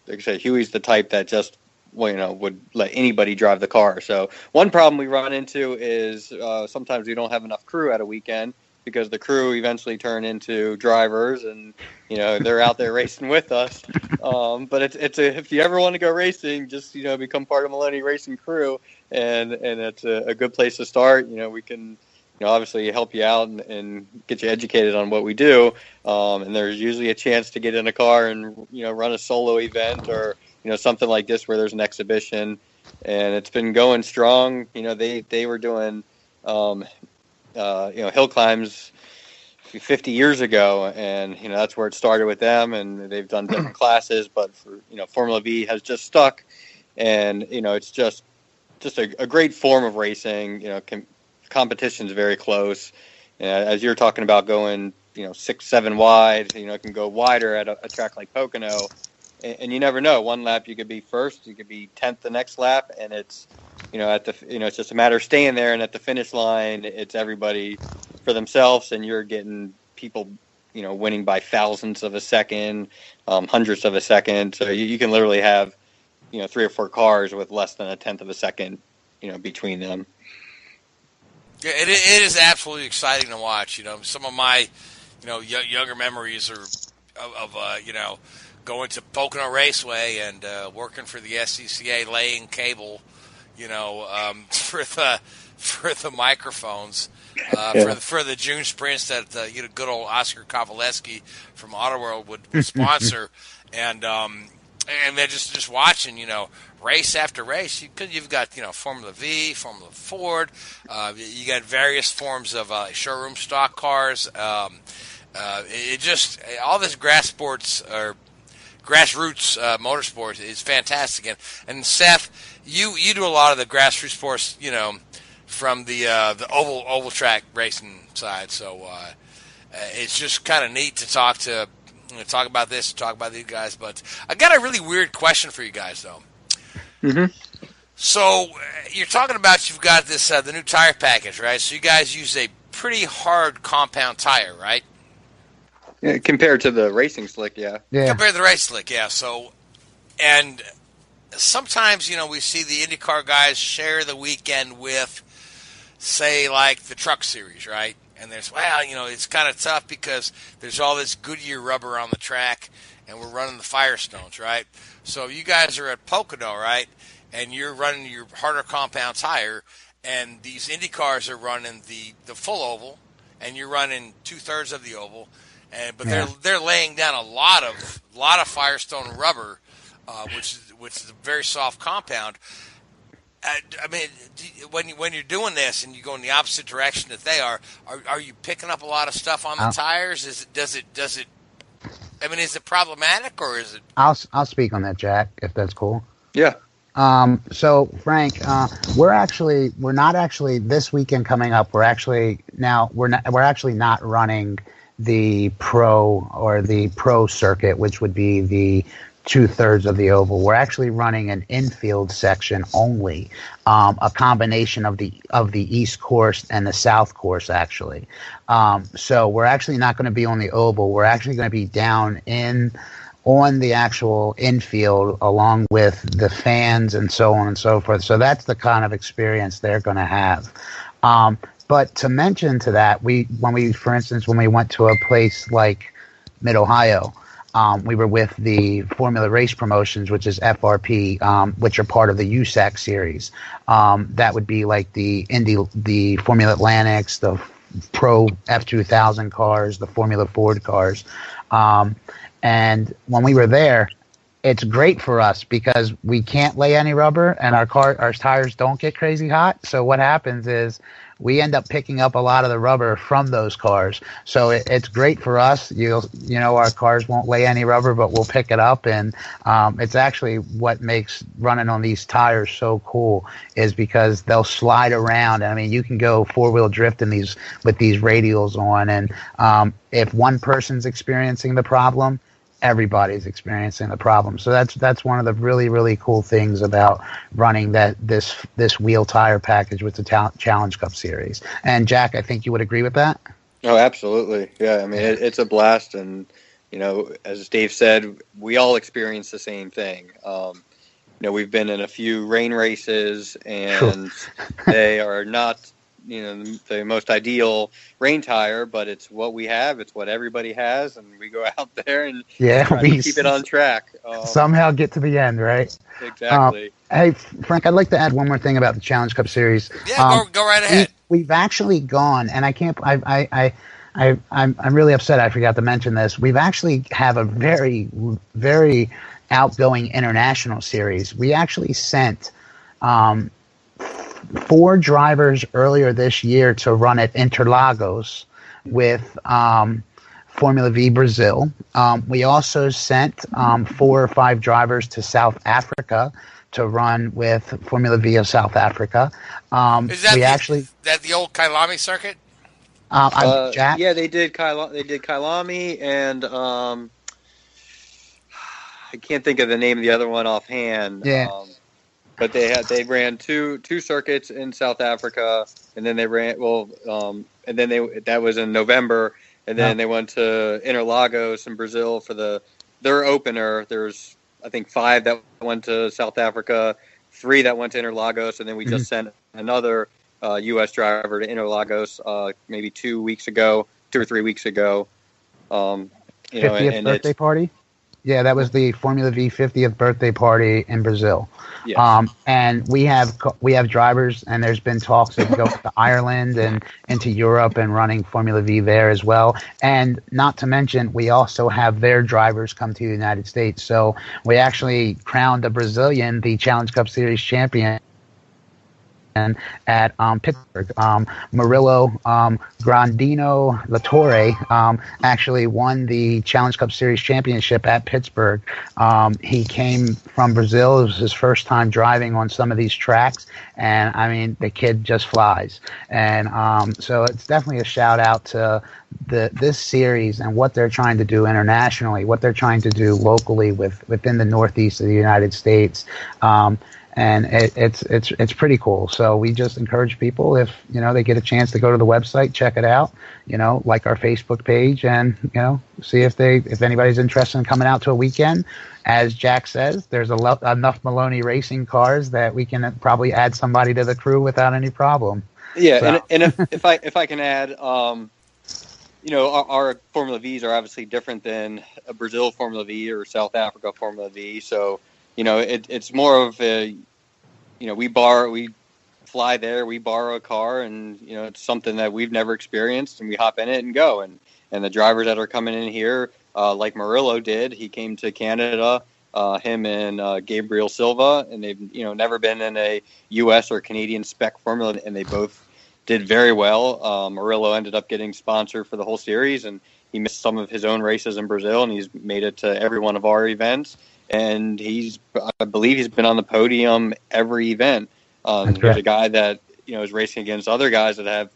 like I said, Huey's the type that just, would let anybody drive the car. So one problem we run into is sometimes we don't have enough crew at a weekend because the crew eventually turn into drivers, and they're out there racing with us. But if you ever want to go racing, just become part of Maloney Racing crew, and it's a good place to start. We can obviously help you out and get you educated on what we do. And there's usually a chance to get in a car and run a solo event or something like this where there's an exhibition, and it's been going strong. They were doing hill climbs 50 years ago, and that's where it started with them, and they've done different classes, but for Formula V has just stuck, and it's just a great form of racing. Competition's very close. As you're talking about going 6-7 wide, it can go wider at a track like Pocono. And you never know. One lap you could be first, you could be 10th the next lap, and it's it's just a matter of staying there. And at the finish line, it's everybody for themselves, and you're getting people winning by thousandths of a second, hundredths of a second. So you can literally have 3 or 4 cars with less than a tenth of a second between them. Yeah, it is absolutely exciting to watch. Some of my younger memories are of going to Pocono Raceway and working for the SCCA, laying cable, for the microphones, for the June sprints that good old Oscar Kovaleski from Autoworld would sponsor, and then just watching, race after race. You've got Formula V, Formula Ford, you got various forms of showroom stock cars. It just all this grass sports or grassroots motorsports is fantastic. And Seth, you do a lot of the grassroots sports, from the oval track racing side. So it's just kind of neat to talk about this, talk about these guys. But I got a really weird question for you guys, though. Mm-hmm. So you're talking about you've got this the new tire package, right? So you guys use a pretty hard compound tire, right? Yeah, compared to the racing slick, yeah. Compared to the race slick, yeah. So, and sometimes, we see the IndyCar guys share the weekend with, say, like the Truck Series, right? And there's, it's kind of tough because there's all this Goodyear rubber on the track, and we're running the Firestones, right? So you guys are at Pocono, right? And you're running your harder compound tire, and these IndyCars are running the full oval, and you're running 2/3 of the oval. But they're laying down a lot of Firestone rubber, which is a very soft compound. I mean, when you're doing this and you go in the opposite direction that they are you picking up a lot of stuff on the tires? Does it? I mean, is it problematic or is it? I'll speak on that, Jack, if that's cool. Yeah. So Frank, we're not actually this weekend coming up. We're actually not running the pro circuit, which would be the 2/3 of the oval. We're actually running an infield section only, a combination of the East course and the South course actually. So we're actually not going to be on the oval. We're actually going to be down on the actual infield along with the fans and so on and so forth. So that's the kind of experience they're going to have. But to mention to that, when we went to a place like Mid-Ohio, we were with the Formula Race Promotions, which is FRP, which are part of the USAC series. That would be like the Formula Atlantics, the Pro F2000 cars, the Formula Ford cars. And when we were there, it's great for us because we can't lay any rubber and our tires don't get crazy hot. So what happens is we end up picking up a lot of the rubber from those cars. So it's great for us. Our cars won't lay any rubber, but we'll pick it up. And it's actually what makes running on these tires so cool is because they'll slide around. I mean, you can go 4-wheel drift with these radials on. And if one person's experiencing the problem, everybody's experiencing the problem. So that's one of the really, really cool things about running this wheel tire package with the Challenge Cup series. And Jack, I think you would agree with that? Oh, absolutely. Yeah, I mean, it's a blast. And, as Dave said, we all experience the same thing. We've been in a few rain races and they are not, the most ideal rain tire, but it's what we have. It's what everybody has, and we go out there and we keep it on track. Somehow get to the end, right? Exactly. Hey, Frank, I'd like to add one more thing about the Challenge Cup series. Yeah, go right ahead. We've actually gone, and I can't. I'm really upset. I forgot to mention this. We've actually have a very, very outgoing international series. We actually sent 4 drivers earlier this year to run at Interlagos with Formula V Brazil. We also sent 4 or 5 drivers to South Africa to run with Formula V of South Africa. Is that the old Kailami circuit? Jack? Yeah, they did Kailami, and I can't think of the name of the other one offhand. Yeah. But they ran two circuits in South Africa, and then they ran and then that was in November, and then they went to Interlagos in Brazil for their opener. There's I think 5 that went to South Africa, 3 that went to Interlagos, and then we just sent another U.S. driver to Interlagos maybe 2 or 3 weeks ago. 50th birthday party. Yeah, that was the Formula V 50th birthday party in Brazil. Yes. And we have drivers, and there's been talks of going to Ireland and into Europe and running Formula V there as well. And not to mention, we also have their drivers come to the United States. So we actually crowned a Brazilian the Challenge Cup Series champion at Pittsburgh. Murillo Grandino Latore actually won the Challenge Cup Series championship at Pittsburgh. He came from Brazil. It was his first time driving on some of these tracks, and I mean, the kid just flies. And so it's definitely a shout out to this series and what they're trying to do internationally, what they're trying to do locally within the Northeast of the United States. And it's pretty cool. So we just encourage people, if they get a chance to go to the website, check it out, like our Facebook page, and see if anybody's interested in coming out to a weekend. As Jack says, there's enough Maloney racing cars that we can probably add somebody to the crew without any problem. Yeah, So. and if I can add, our Formula Vs are obviously different than a Brazil Formula V or South Africa Formula V. So it's more of a, we fly there, we borrow a car, and it's something that we've never experienced, and we hop in it and go. And the drivers that are coming in here, like Murillo did, he came to Canada, him and Gabriel Silva, and they've never been in a U.S. or Canadian spec formula, and they both did very well. Murillo ended up getting sponsored for the whole series, and he missed some of his own races in Brazil, and he's made it to every one of our events. And I believe he's been on the podium every event. There's a guy that is racing against other guys that have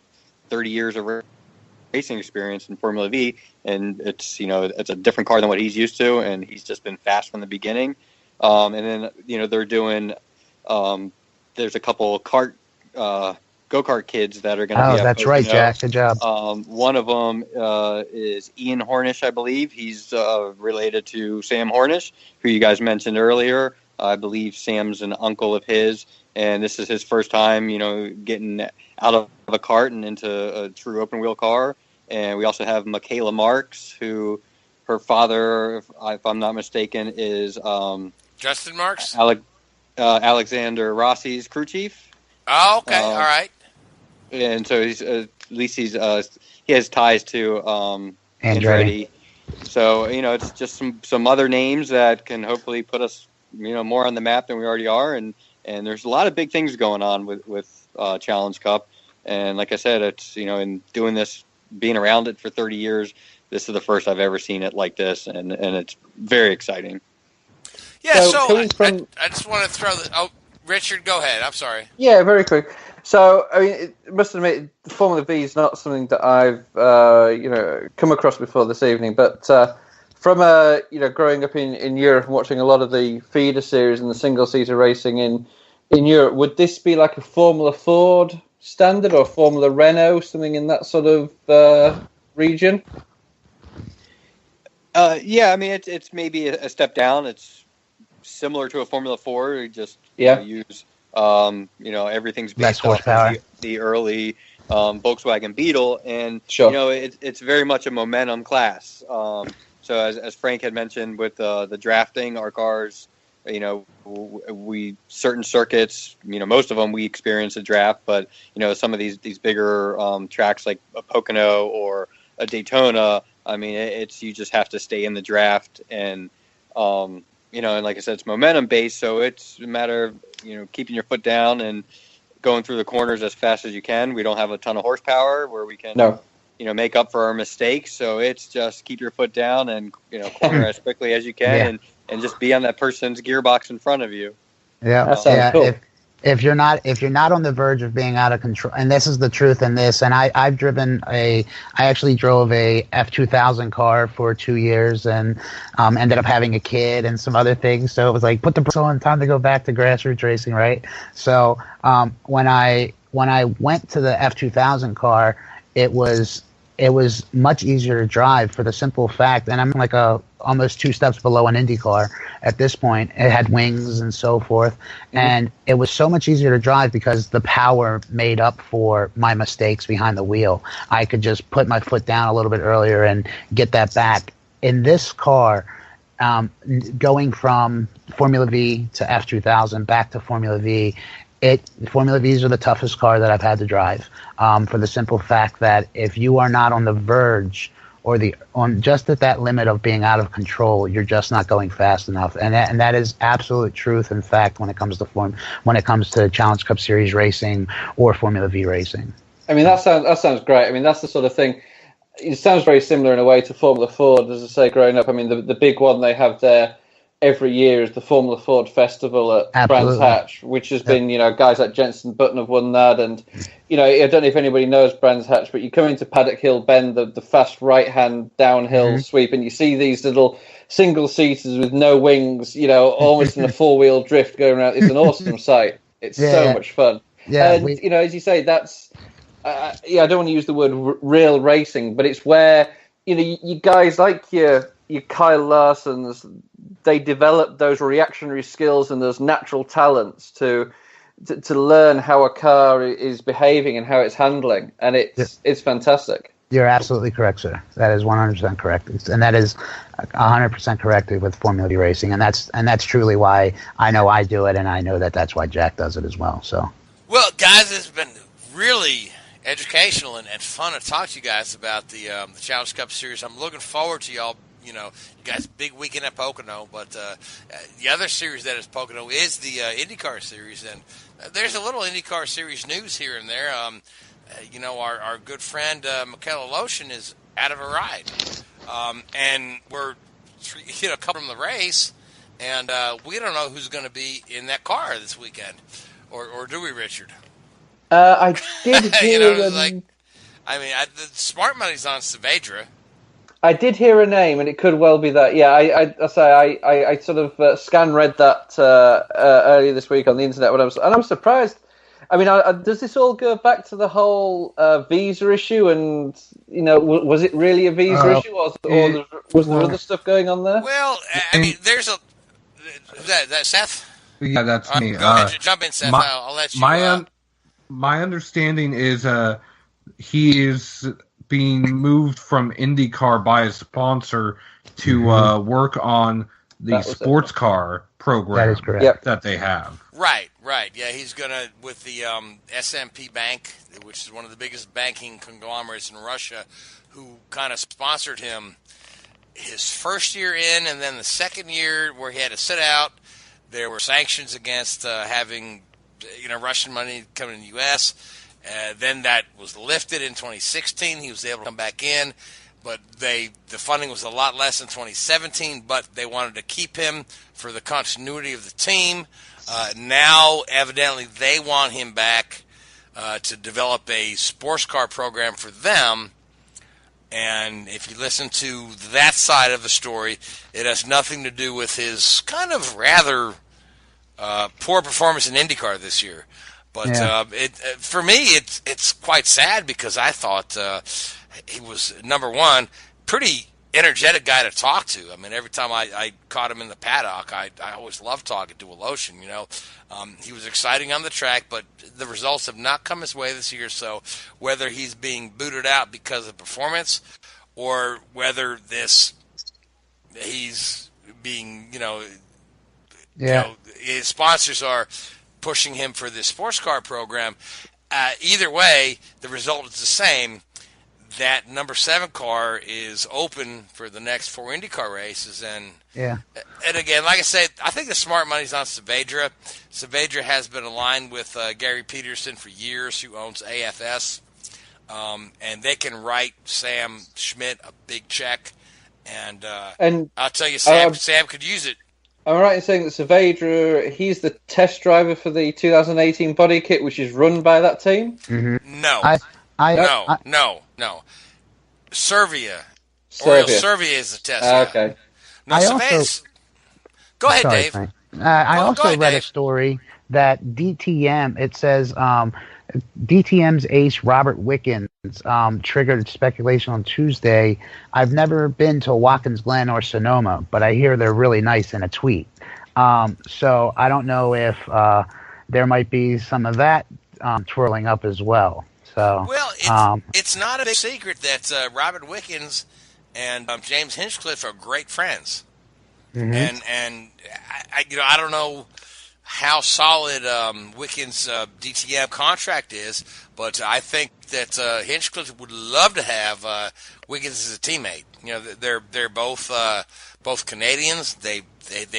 30 years of racing experience in Formula V, and it's a different car than what he's used to, and he's just been fast from the beginning. And then they're doing there's a couple go-kart kids that are going to be at that's Pocono. right, Jack. Good job. One of them is Ian Hornish, I believe. He's related to Sam Hornish, who you guys mentioned earlier. I believe Sam's an uncle of his, and this is his first time, getting out of a kart and into a true open-wheel car. And we also have Michaela Marks, who her father, if I'm not mistaken, is Justin Marks? Alexander Rossi's crew chief. Oh, okay. All right. And so he's at least he has ties to Andretti. So it's just some other names that can hopefully put us more on the map than we already are. And there's a lot of big things going on with Challenge Cup. And like I said, it's in doing this, being around it for 30 years, this is the first I've ever seen it like this, and it's very exciting. Yeah. So I just want to throw Richard, go ahead. I'm sorry. Yeah, very quick. So, I mean, it must admit, Formula V is not something that I've, come across before this evening. But from, growing up in Europe and watching a lot of the feeder series and the single-seater racing in Europe, would this be like a Formula Ford standard or Formula Renault, something in that sort of region? Yeah, I mean, it's maybe a step down. It's similar to a Formula 4. You just use everything's based off the early Volkswagen Beetle, and it's very much a momentum class. So as Frank had mentioned with the drafting, our cars, we certain circuits, most of them we experience a draft, but some of these bigger tracks like a Pocono or a Daytona, I mean, you just have to stay in the draft, and and like I said, it's momentum based, so it's a matter of keeping your foot down and going through the corners as fast as you can. We don't have a ton of horsepower where we can make up for our mistakes, so it's just keep your foot down and corner as quickly as you can, and just be on that person's gearbox in front of you. Yeah, that sounds cool. If you're not on the verge of being out of control, and this is the truth in this, and I actually drove a F2000 car for 2 years and ended up having a kid and some other things. So it was like, put the brakes on, time to go back to grassroots racing, right? So when I went to the F2000 car, it was much easier to drive for the simple fact, and I'm like almost 2 steps below an IndyCar at this point. It had wings and so forth, and it was so much easier to drive because the power made up for my mistakes behind the wheel. I could just put my foot down a little bit earlier and get that back. In this car, going from Formula V to F2000 back to Formula V, Formula Vs are the toughest car that I've had to drive, for the simple fact that if you are not on the verge just at that limit of being out of control, you're just not going fast enough, and that is absolute truth and fact when it comes to Challenge Cup Series racing or Formula V racing. I mean, that sounds great. I mean, that's the sort of thing. It sounds very similar in a way to Formula Ford, as I say, growing up. I mean, the big one they have there every year is the Formula Ford Festival at Brands Hatch, which has been, guys like Jenson Button have won that. And, I don't know if anybody knows Brands Hatch, but you come into Paddock Hill Bend, the fast right-hand downhill sweep, and you see these little single-seaters with no wings, almost in a four-wheel drift going around. It's an awesome sight. It's so much fun. Yeah, and, as you say, that's... I don't want to use the word real racing, but it's where, you guys like your Kyle Larsons, they develop those reactionary skills and those natural talents to learn how a car is behaving and how it's handling, and it's fantastic. You're absolutely correct, sir. That is 100% correct, and that is 100% correct with Formula V racing, and that's truly why I know I do it, and I know that's why Jack does it as well. So, well, guys, it's been really educational and fun to talk to you guys about the Challenge Cup Series. I'm looking forward to y'all. You guys, big weekend at Pocono, but the other series that is Pocono is the IndyCar Series, and there's a little IndyCar Series news here and there. Our good friend Michaela Lotion is out of a ride, and we're covering the race, and we don't know who's going to be in that car this weekend, or do we, Richard? I did hear. The smart money's on Saavedra. I did hear a name, and it could well be that. Yeah, I sort of read that earlier this week on the internet, I was surprised. I mean, does this all go back to the whole visa issue? And was it really a visa issue, or was there other stuff going on there? Well, I mean, there's a that Seth. Yeah, that's me. Go ahead, jump in, Seth. I'll let you. My understanding is he is being moved from IndyCar by his sponsor to work on the sports car program that is correct. That they have. Right. Yeah, he's going to, with the SMP Bank, which is one of the biggest banking conglomerates in Russia, who kind of sponsored him his first year in, and then the second year where he had to sit out. There were sanctions against having Russian money coming in the U.S., then that was lifted in 2016. He was able to come back in, but the funding was a lot less in 2017, but they wanted to keep him for the continuity of the team. Now, evidently, they want him back to develop a sports car program for them. And if you listen to that side of the story, it has nothing to do with his kind of rather poor performance in IndyCar this year. But for me, it's quite sad because I thought he was, number one, pretty energetic guy to talk to. I mean, every time I caught him in the paddock, I always loved talking to Lotion. He was exciting on the track, but the results have not come his way this year. So whether he's being booted out because of performance, or whether he's being, his sponsors are pushing him for this sports car program. Either way, the result is the same. That number 7 car is open for the next 4 IndyCar races, and again, like I said, I think the smart money's on Saavedra. Saavedra has been aligned with Gary Peterson for years, who owns AFS, and they can write Sam Schmidt a big check, and I'll tell you, Sam could use it. Am I right in saying that Saavedra, he's the test driver for the 2018 body kit, which is run by that team? Mm-hmm. No. No. Servia. Servia is the test. Okay. No, go ahead, Dave. Frank. I also read a story that DTM, it says DTM's ace Robert Wickens triggered speculation on Tuesday. I've never been to Watkins Glen or Sonoma, but I hear they're really nice in a tweet. So I don't know if there might be some of that twirling up as well. So, it's not a big secret that Robert Wickens and James Hinchcliffe are great friends, and I don't know how solid Wickens' DTM contract is, but I think that Hinchcliffe would love to have Wiggins as a teammate. You know, they're both Canadians. They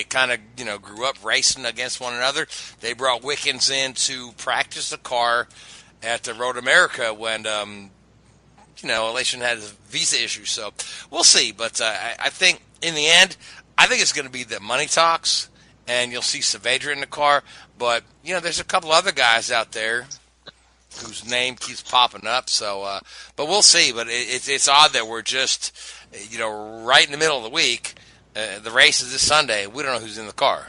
kind of grew up racing against one another. They brought Wickens in to practice the car at Road America when Elation had his visa issue. So we'll see. But I think in the end, I think it's going to be the money talks, and you'll see Saavedra in the car. But there's a couple other guys out there whose name keeps popping up. So, but we'll see. But it's odd that we're just right in the middle of the week. The race is this Sunday. We don't know who's in the car.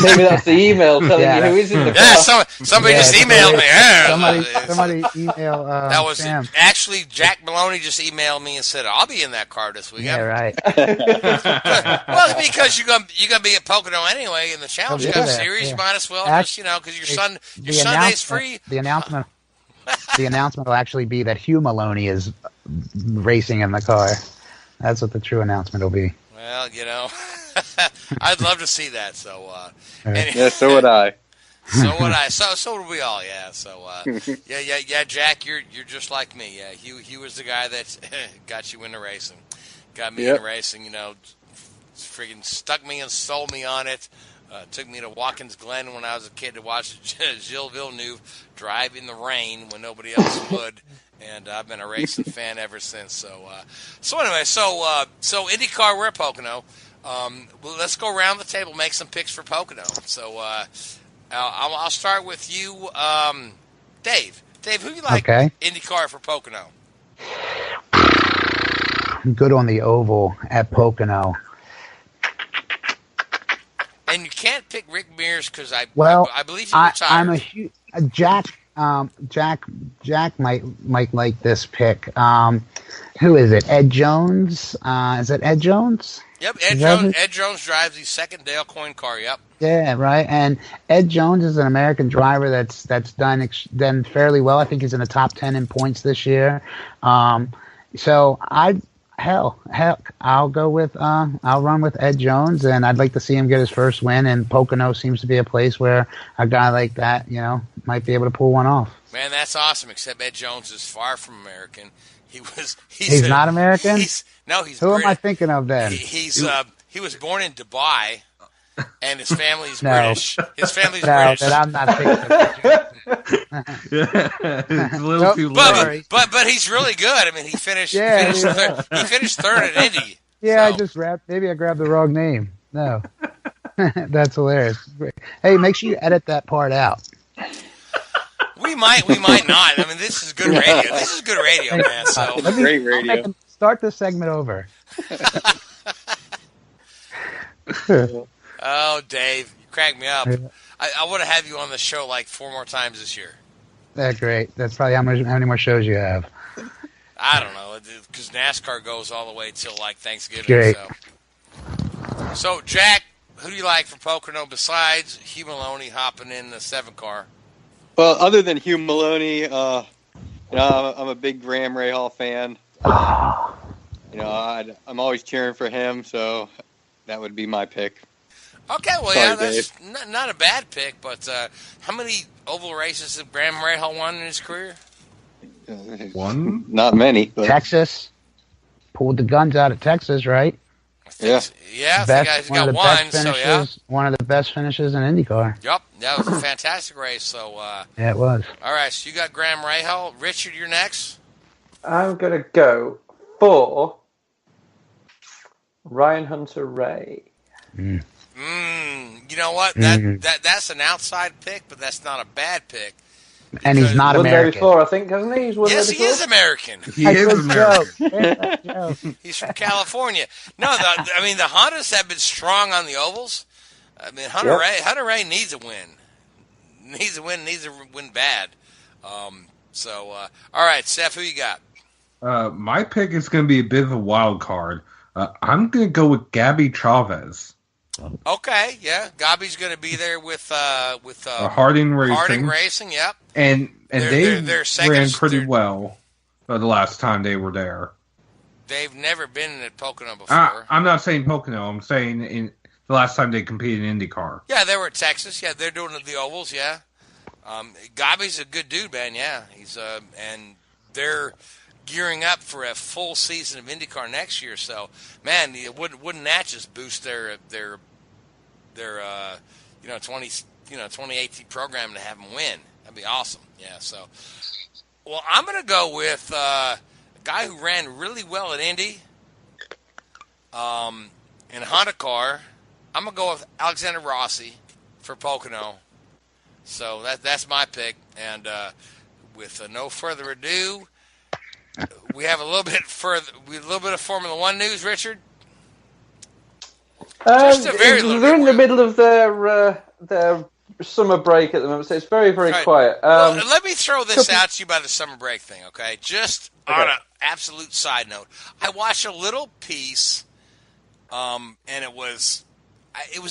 Maybe that's the email telling you who is in the car. Yeah, somebody just emailed me. Somebody email. That was Sam. actually Jack Maloney just emailed me and said I'll be in that car this weekend. Yeah, right. Well, it's because you're gonna be at Pocono anyway in the Challenge Cup Series. Yeah. You might as well just because your the Sunday's free. The announcement will actually be that Hugh Maloney is racing in the car. That's what the true announcement will be. Well, I'd love to see that. So, yeah, so would I. So would I. So would we all. Yeah. So, yeah. Jack, you're just like me. Yeah, Hugh was the guy that got you into racing, got me into racing. Friggin' stuck me and sold me on it. Took me to Watkins Glen when I was a kid to watch Gilles Villeneuve drive in the rain when nobody else would. And I've been a racing fan ever since. So anyway, IndyCar, we're at Pocono. Well, let's go around the table, make some picks for Pocono. So I'll start with you, Dave. Dave, who you like IndyCar for Pocono? Good on the oval at Pocono. And you can't pick Rick Mears because I believe he retired. I'm a huge Jack might like this pick. Who is it? Ed Jones? Is it Ed Jones? Yep, Ed Jones drives the second Dale Coyne car. Yep. Yeah, right. And Ed Jones is an American driver that's done fairly well. I think he's in the top 10 in points this year. So I'll go with I'll run with Ed Jones, and I'd like to see him get his first win. And Pocono seems to be a place where a guy like that, might be able to pull one off. Man, that's awesome. Except Ed Jones is far from American. He's not American. He's Who British. am I thinking of then? He was born in Dubai, and his family's British. His family's no, British. That I'm not thinking of. It's a little too late. But he's really good. I mean, he finished third at Indy. Yeah, so. I grabbed the wrong name. No. That's hilarious. Hey, make sure you edit that part out. We might not. I mean, this is good radio. This is good radio, man. So great radio. Start this segment over. Oh, Dave, you cracked me up. I want to have you on the show like 4 more times this year. That's great. That's probably how many more shows you have. I don't know, because NASCAR goes all the way till like Thanksgiving. Great. So, Jack, who do you like for Pocono besides Hugh Maloney hopping in the 7 car? Well, other than Hugh Maloney, I'm a big Graham Rahal fan. I'm always cheering for him, so that would be my pick. Okay, well, Sorry, that's not a bad pick, but how many oval races have Graham Rahal won in his career? One? Not many. But. Texas. Pulled the guns out of Texas, right? Yeah, I think he's got one, so yeah. One of the best finishes in IndyCar. Yep, that was a fantastic race. So yeah, it was. All right, so you got Graham Rahal. Richard, you're next. I'm going to go for Ryan Hunter-Reay. You know what? That's an outside pick, but that's not a bad pick. And he's not American. Won there before, I think, hasn't he? Yes, he is American. He is American. He's from California. No, the Hondas have been strong on the ovals. I mean, Hunter-Reay needs a win. Needs to win bad. All right, Seth, who you got? My pick is going to be a bit of a wild card. I'm going to go with Gabby Chavez. Okay, yeah, Gabi's going to be there with Harding Racing. Harding Racing, yep. And they ran pretty they're, well the last time they were there. They've never been at Pocono before. I'm not saying Pocono. I'm saying the last time they competed in IndyCar. Yeah, they were at Texas. Yeah, they're doing the ovals. Yeah, Gabi's a good dude, man. Yeah, he's and they're gearing up for a full season of IndyCar next year. So, man, wouldn't that just boost their 2018 program to have them win? That'd be awesome. Yeah. So, well, I'm gonna go with a guy who ran really well at Indy, in a Honda car. I'm gonna go with Alexander Rossi for Pocono. So that's my pick. And with no further ado, we have a little bit of Formula One news, Richard. Just a very little. They're in the middle of their summer break at the moment, so it's very, very quiet. Well, let me throw this out to you about the summer break thing, okay? Just on an absolute side note, I watched a little piece, and it was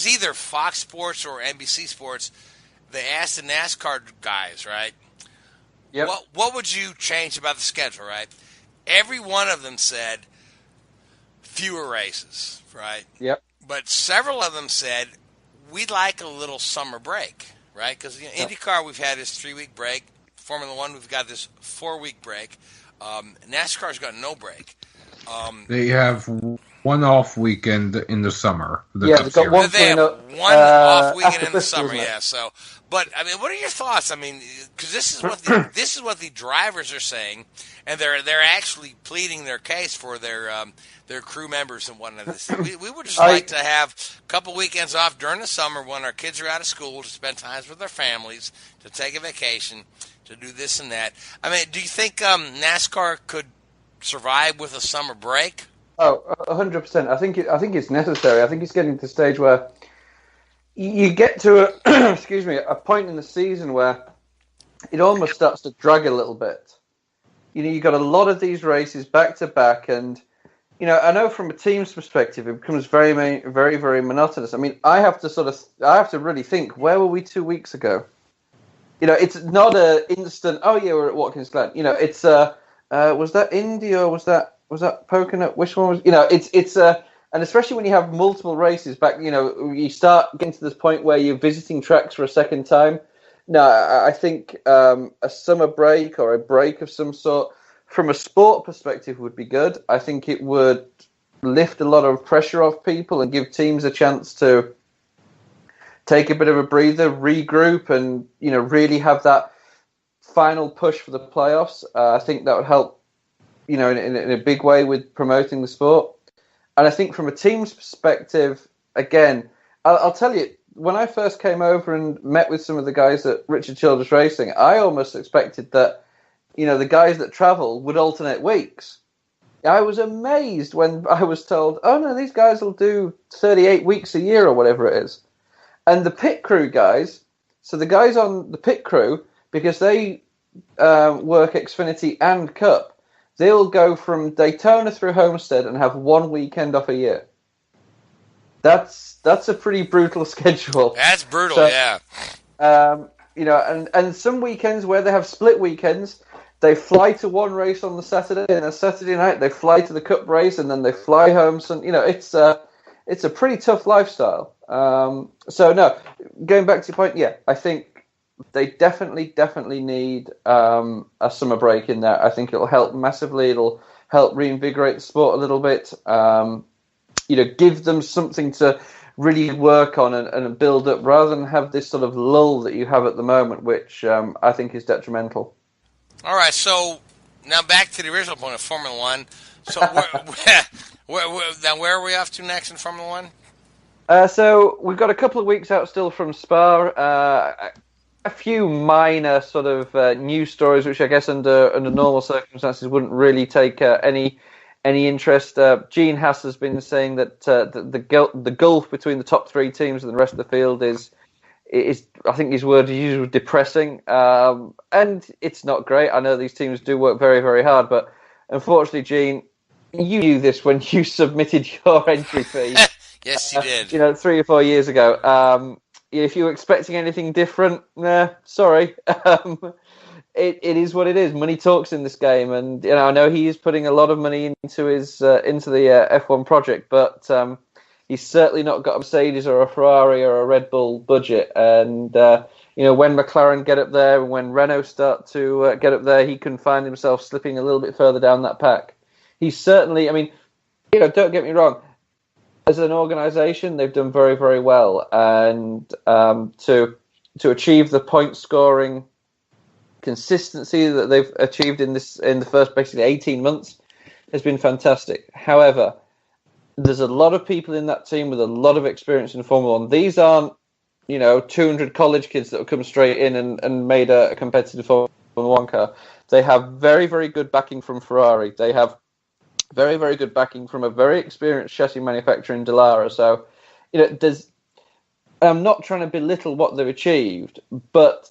either Fox Sports or NBC Sports. They asked the NASCAR guys, right? Yep. What would you change about the schedule, right? Every one of them said fewer races, right? Yep. But several of them said we'd like a little summer break, right? Because IndyCar, we've had this 3-week break. Formula One, we've got this 4-week break. NASCAR's got no break. They have one off weekend in the summer. They have one off weekend in the summer. Yeah. So, but I mean, what are your thoughts? I mean, because this is what the drivers are saying, and they're actually pleading their case for their crew members and whatnot. We would just like to have a couple weekends off during the summer when our kids are out of school to spend time with their families, to take a vacation, to do this and that. I mean, do you think NASCAR could survive with a summer break? Oh, 100%. I think it's necessary. I think it's getting to the stage where you get to a point in the season where it almost starts to drag a little bit. You know, you've got a lot of these races back to back, and you know, I know from a team's perspective, it becomes very, very, very monotonous. I mean, I have to really think, where were we 2 weeks ago? You know, it's not an instant. Oh yeah, we're at Watkins Glen. You know, it's was that Indy or was that Pocono? Which one was? You know, it's and especially when you have multiple races back, you know, you start getting to this point where you're visiting tracks for a second time. No, I think a summer break or a break of some sort, from a sport perspective, would be good. I think it would lift a lot of pressure off people and give teams a chance to take a bit of a breather, regroup, and you know, really have that final push for the playoffs. I think that would help, you know, in a big way with promoting the sport. And I think from a team's perspective, again, I'll tell you, when I first came over and met with some of the guys at Richard Childress Racing, I almost expected that, you know, the guys that travel would alternate weeks. I was amazed when I was told, oh no, these guys will do 38 weeks a year or whatever it is. And the pit crew guys, so the guys on the pit crew, because they work Xfinity and Cup, they'll go from Daytona through Homestead and have one weekend off a year. That's a pretty brutal schedule. That's brutal, so, yeah. You know, and some weekends where they have split weekends, they fly to one race on the Saturday, and a Saturday night they fly to the Cup race, and then they fly home. So, you know, it's a pretty tough lifestyle. So no, going back to your point, yeah, I think they definitely need a summer break in there. I think it'll help massively. It'll help reinvigorate the sport a little bit. You know, give them something to really work on and build up, rather than have this sort of lull that you have at the moment, which I think is detrimental. All right, so now back to the original point of Formula One. So where are we off to next in Formula One? So we've got a couple of weeks out still from Spa. A few minor sort of news stories, which I guess under normal circumstances wouldn't really take any interest. Gene Haas has been saying that the gulf between the top three teams and the rest of the field is I think his word is usually depressing, and it's not great. I know these teams do work very, very hard, but unfortunately, Gene, you knew this when you submitted your entry fee. Yes, you did. You know, 3 or 4 years ago. If you were expecting anything different, sorry. It is what it is. Money talks in this game, and you know, I know he is putting a lot of money into the F1 project, but He's certainly not got a Mercedes or a Ferrari or a Red Bull budget. And, when McLaren get up there, when Renault start to get up there, he can find himself slipping a little bit further down that pack. He's certainly, don't get me wrong, as an organisation, they've done very, very well. And to achieve the point scoring consistency that they've achieved in the first basically 18 months has been fantastic. However, there's a lot of people in that team with a lot of experience in Formula One. These aren't, 200 college kids that have come straight in and made a competitive Formula One car. They have very, very good backing from Ferrari. They have very, very good backing from a very experienced chassis manufacturer in Dallara. So, I'm not trying to belittle what they've achieved, but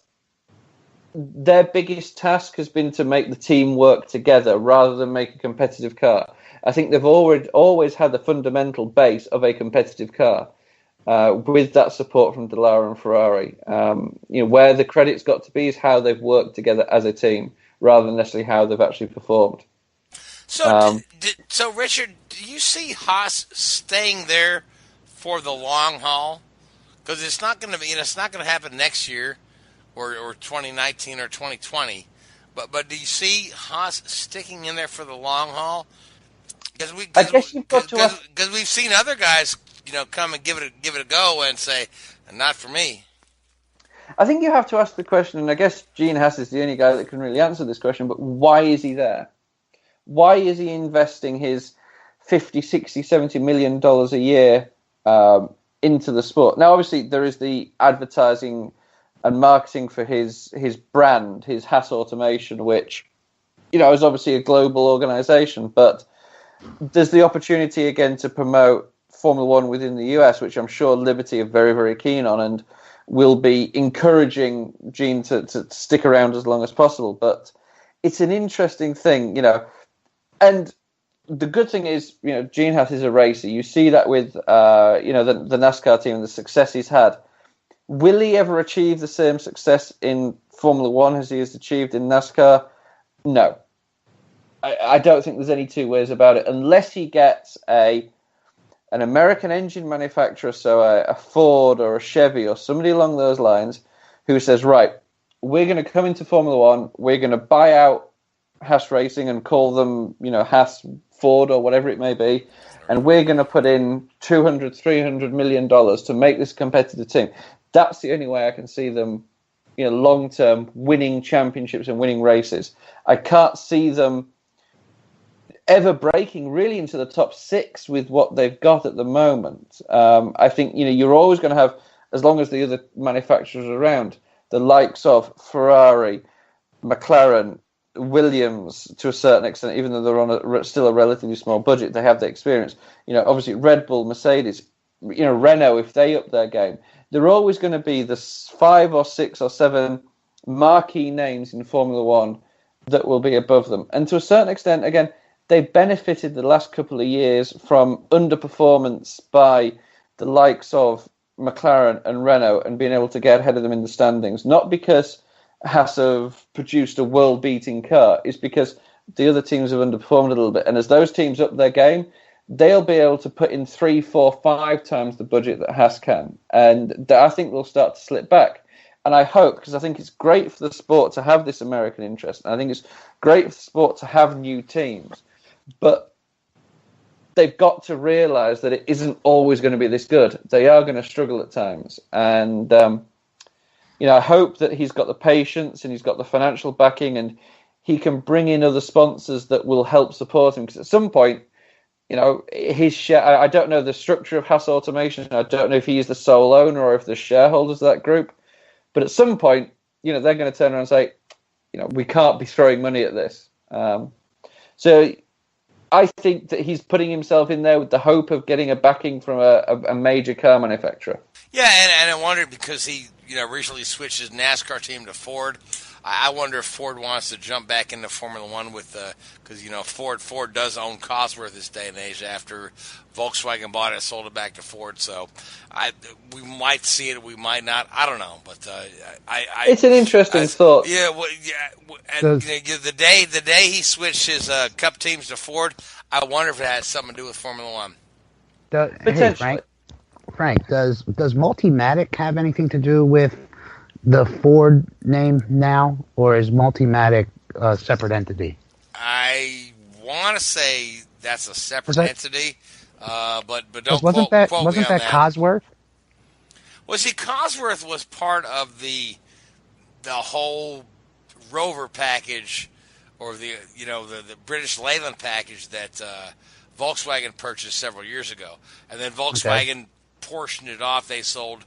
their biggest task has been to make the team work together rather than make a competitive car. I think they've always had the fundamental base of a competitive car with that support from Dallara and Ferrari. Where the credit's got to be is how they've worked together as a team rather than necessarily how they've actually performed. So, so Richard, do you see Haas staying there for the long haul? Because it's not going to be, it's not going to happen next year, or 2019 or 2020. But do you see Haas sticking in there for the long haul? Because we've seen other guys, come and give it a go and say, not for me. I think you have to ask the question, and I guess Gene Haas is the only guy that can really answer this question, but why is he there? Why is he investing his $50, $60, $70 million a year into the sport? Now, obviously, there is the advertising and marketing for his brand, his Haas Automation, which, is obviously a global organization, but there's the opportunity, again, to promote Formula One within the US, which I'm sure Liberty are very, very keen on and will be encouraging Gene to stick around as long as possible. But it's an interesting thing, and the good thing is, Gene Haas is a racer. You see that with, the NASCAR team and the success he's had. Will he ever achieve the same success in Formula One as he has achieved in NASCAR? No. I don't think there's any two ways about it, unless he gets an American engine manufacturer, so a Ford or a Chevy or somebody along those lines, who says, right, we're going to come into Formula One, we're going to buy out Haas Racing and call them, Haas Ford or whatever it may be, and we're going to put in $200, $300 million to make this a competitive team. That's the only way I can see them, long-term winning championships and winning races. I can't see them ever breaking really into the top six with what they've got at the moment. I think, you're always going to have, as long as the other manufacturers are around, the likes of Ferrari, McLaren, Williams, to a certain extent, even though they're on still a relatively small budget, they have the experience. Obviously Red Bull, Mercedes, Renault, if they up their game, they're always going to be the 5 or 6 or 7 marquee names in Formula One that will be above them. And to a certain extent, again, they've benefited the last couple of years from underperformance by the likes of McLaren and Renault and being able to get ahead of them in the standings. Not because Haas have produced a world-beating car, it's because the other teams have underperformed a little bit. And as those teams up their game, they'll be able to put in 3, 4, 5 times the budget that Haas can. And I think they'll start to slip back. And I hope, because I think it's great for the sport to have this American interest. And I think it's great for the sport to have new teams. But they've got to realise that it isn't always going to be this good. They are going to struggle at times. And, I hope that he's got the patience and he's got the financial backing and he can bring in other sponsors that will help support him. Because at some point, his share, I don't know the structure of Haas Automation. I don't know if he's the sole owner or if there's shareholders of that group. But at some point, they're going to turn around and say, we can't be throwing money at this. So I think that he's putting himself in there with the hope of getting a backing from a major car manufacturer. Yeah, and I wondered because he, recently switched his NASCAR team to Ford. I wonder if Ford wants to jump back into Formula One with, because Ford does own Cosworth this day and age after Volkswagen bought it, sold it back to Ford. So we might see it, we might not. I don't know, but it's an interesting thought. Yeah, and, the day he switched his Cup teams to Ford, I wonder if it has something to do with Formula One. Hey, Frank, does Multimatic have anything to do with the Ford name now, or is Multimatic a separate entity? I want to say that's a separate entity, but don't wasn't quote that me on that. Cosworth? Well, see, Cosworth was part of the whole Rover package, or the British Leyland package that Volkswagen purchased several years ago, and then Volkswagen portioned it off. They sold.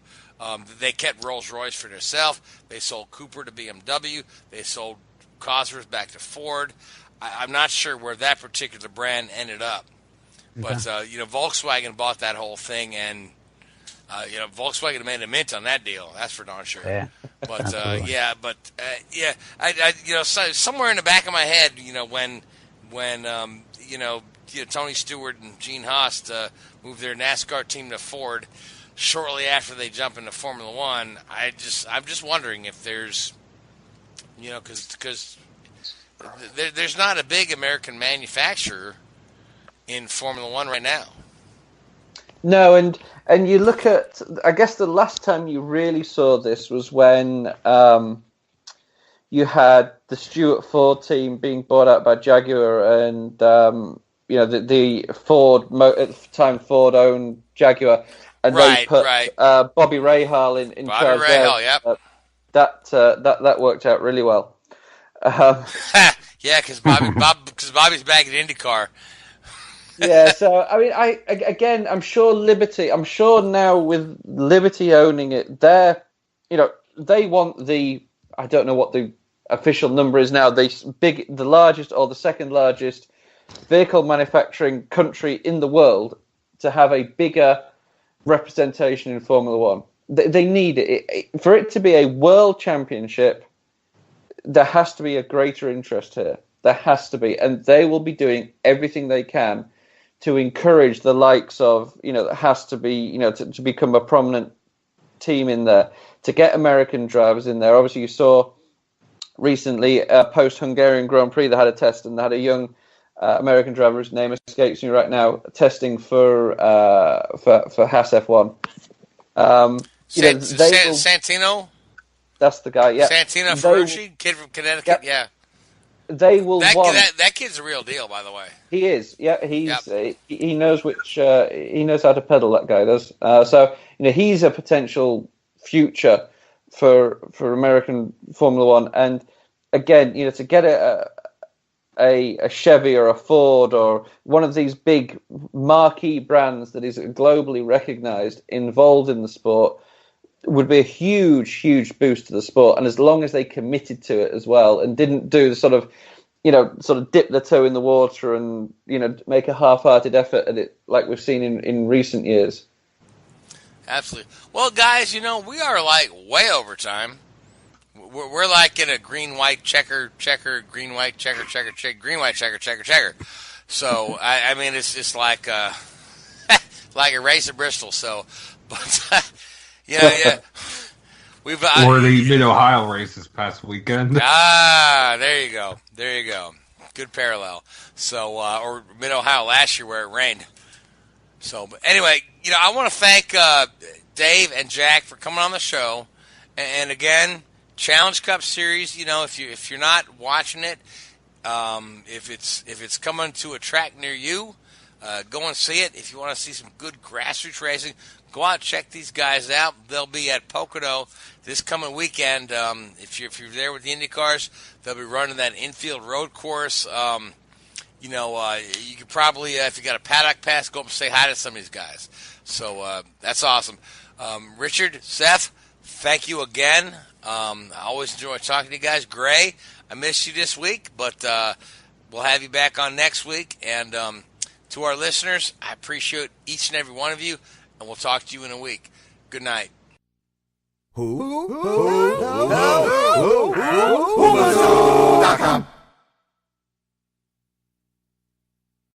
They kept Rolls-Royce for themselves. They sold Cooper to BMW. They sold Cosworth back to Ford. I'm not sure where that particular brand ended up, but Volkswagen bought that whole thing, and Volkswagen made a mint on that deal. That's for darn sure. Yeah. But somewhere in the back of my head, when Tony Stewart and Gene Haas moved their NASCAR team to Ford shortly after they jump into Formula One, I'm just wondering if there's, because there's not a big American manufacturer in Formula One right now. No, and you look at, I guess the last time you really saw this was when you had the Stewart Ford team being bought out by Jaguar, and the Ford at the time Ford owned Jaguar, and they put Bobby Rahal in charge there. Yep. That worked out really well. Yeah, because Bobby's back at IndyCar. Yeah, so I mean, I'm sure Liberty. I'm sure now with Liberty owning it, they want the. I don't know what the official number is now. The largest or the second largest vehicle manufacturing country in the world to have a bigger representation in Formula One. They need it for it to be a world championship. There has to be a greater interest here. There has to be, and they will be doing everything they can to encourage the likes of, it has to be, to become a prominent team in there, to get American drivers in there. Obviously, you saw recently, post-Hungarian Grand Prix, they had a test, and they had a young American driver, whose name escapes me right now, testing for Haas F1. Santino? That's the guy, yeah. Santino Ferrucci, kid from Connecticut, yeah. They will want that kid's a real deal, by the way. He is, yeah. He knows he knows how to pedal. That guy does. So he's a potential future for American Formula One. And again, to get a Chevy or a Ford or one of these big marquee brands that is globally recognized involved in the sport would be a huge, huge boost to the sport. And as long as they committed to it as well and didn't do the sort of dip their toe in the water and, make a half-hearted effort at it like we've seen in recent years. Absolutely. Well, guys, we are like way over time. We're like in a green-white checker, green-white checker, green-white checker. So, I mean, it's just like like a race at Bristol. So, but... Yeah. Or the Mid-Ohio race this past weekend. There you go. Good parallel. So, or Mid-Ohio last year where it rained. So, but anyway, I want to thank Dave and Jack for coming on the show. And again, Challenge Cup Series. If you're not watching it, if it's coming to a track near you, go and see it. If you want to see some good grassroots racing, go out and check these guys out. They'll be at Pocono this coming weekend. If you're there with the IndyCars, they'll be running that infield road course. You could probably, if you got a paddock pass, go up and say hi to some of these guys. So that's awesome. Richard, Seth, thank you again. I always enjoy talking to you guys. Gray, I missed you this week, but we'll have you back on next week. And to our listeners, I appreciate each and every one of you. And we'll talk to you in a week. Good night. Whoobazoo.com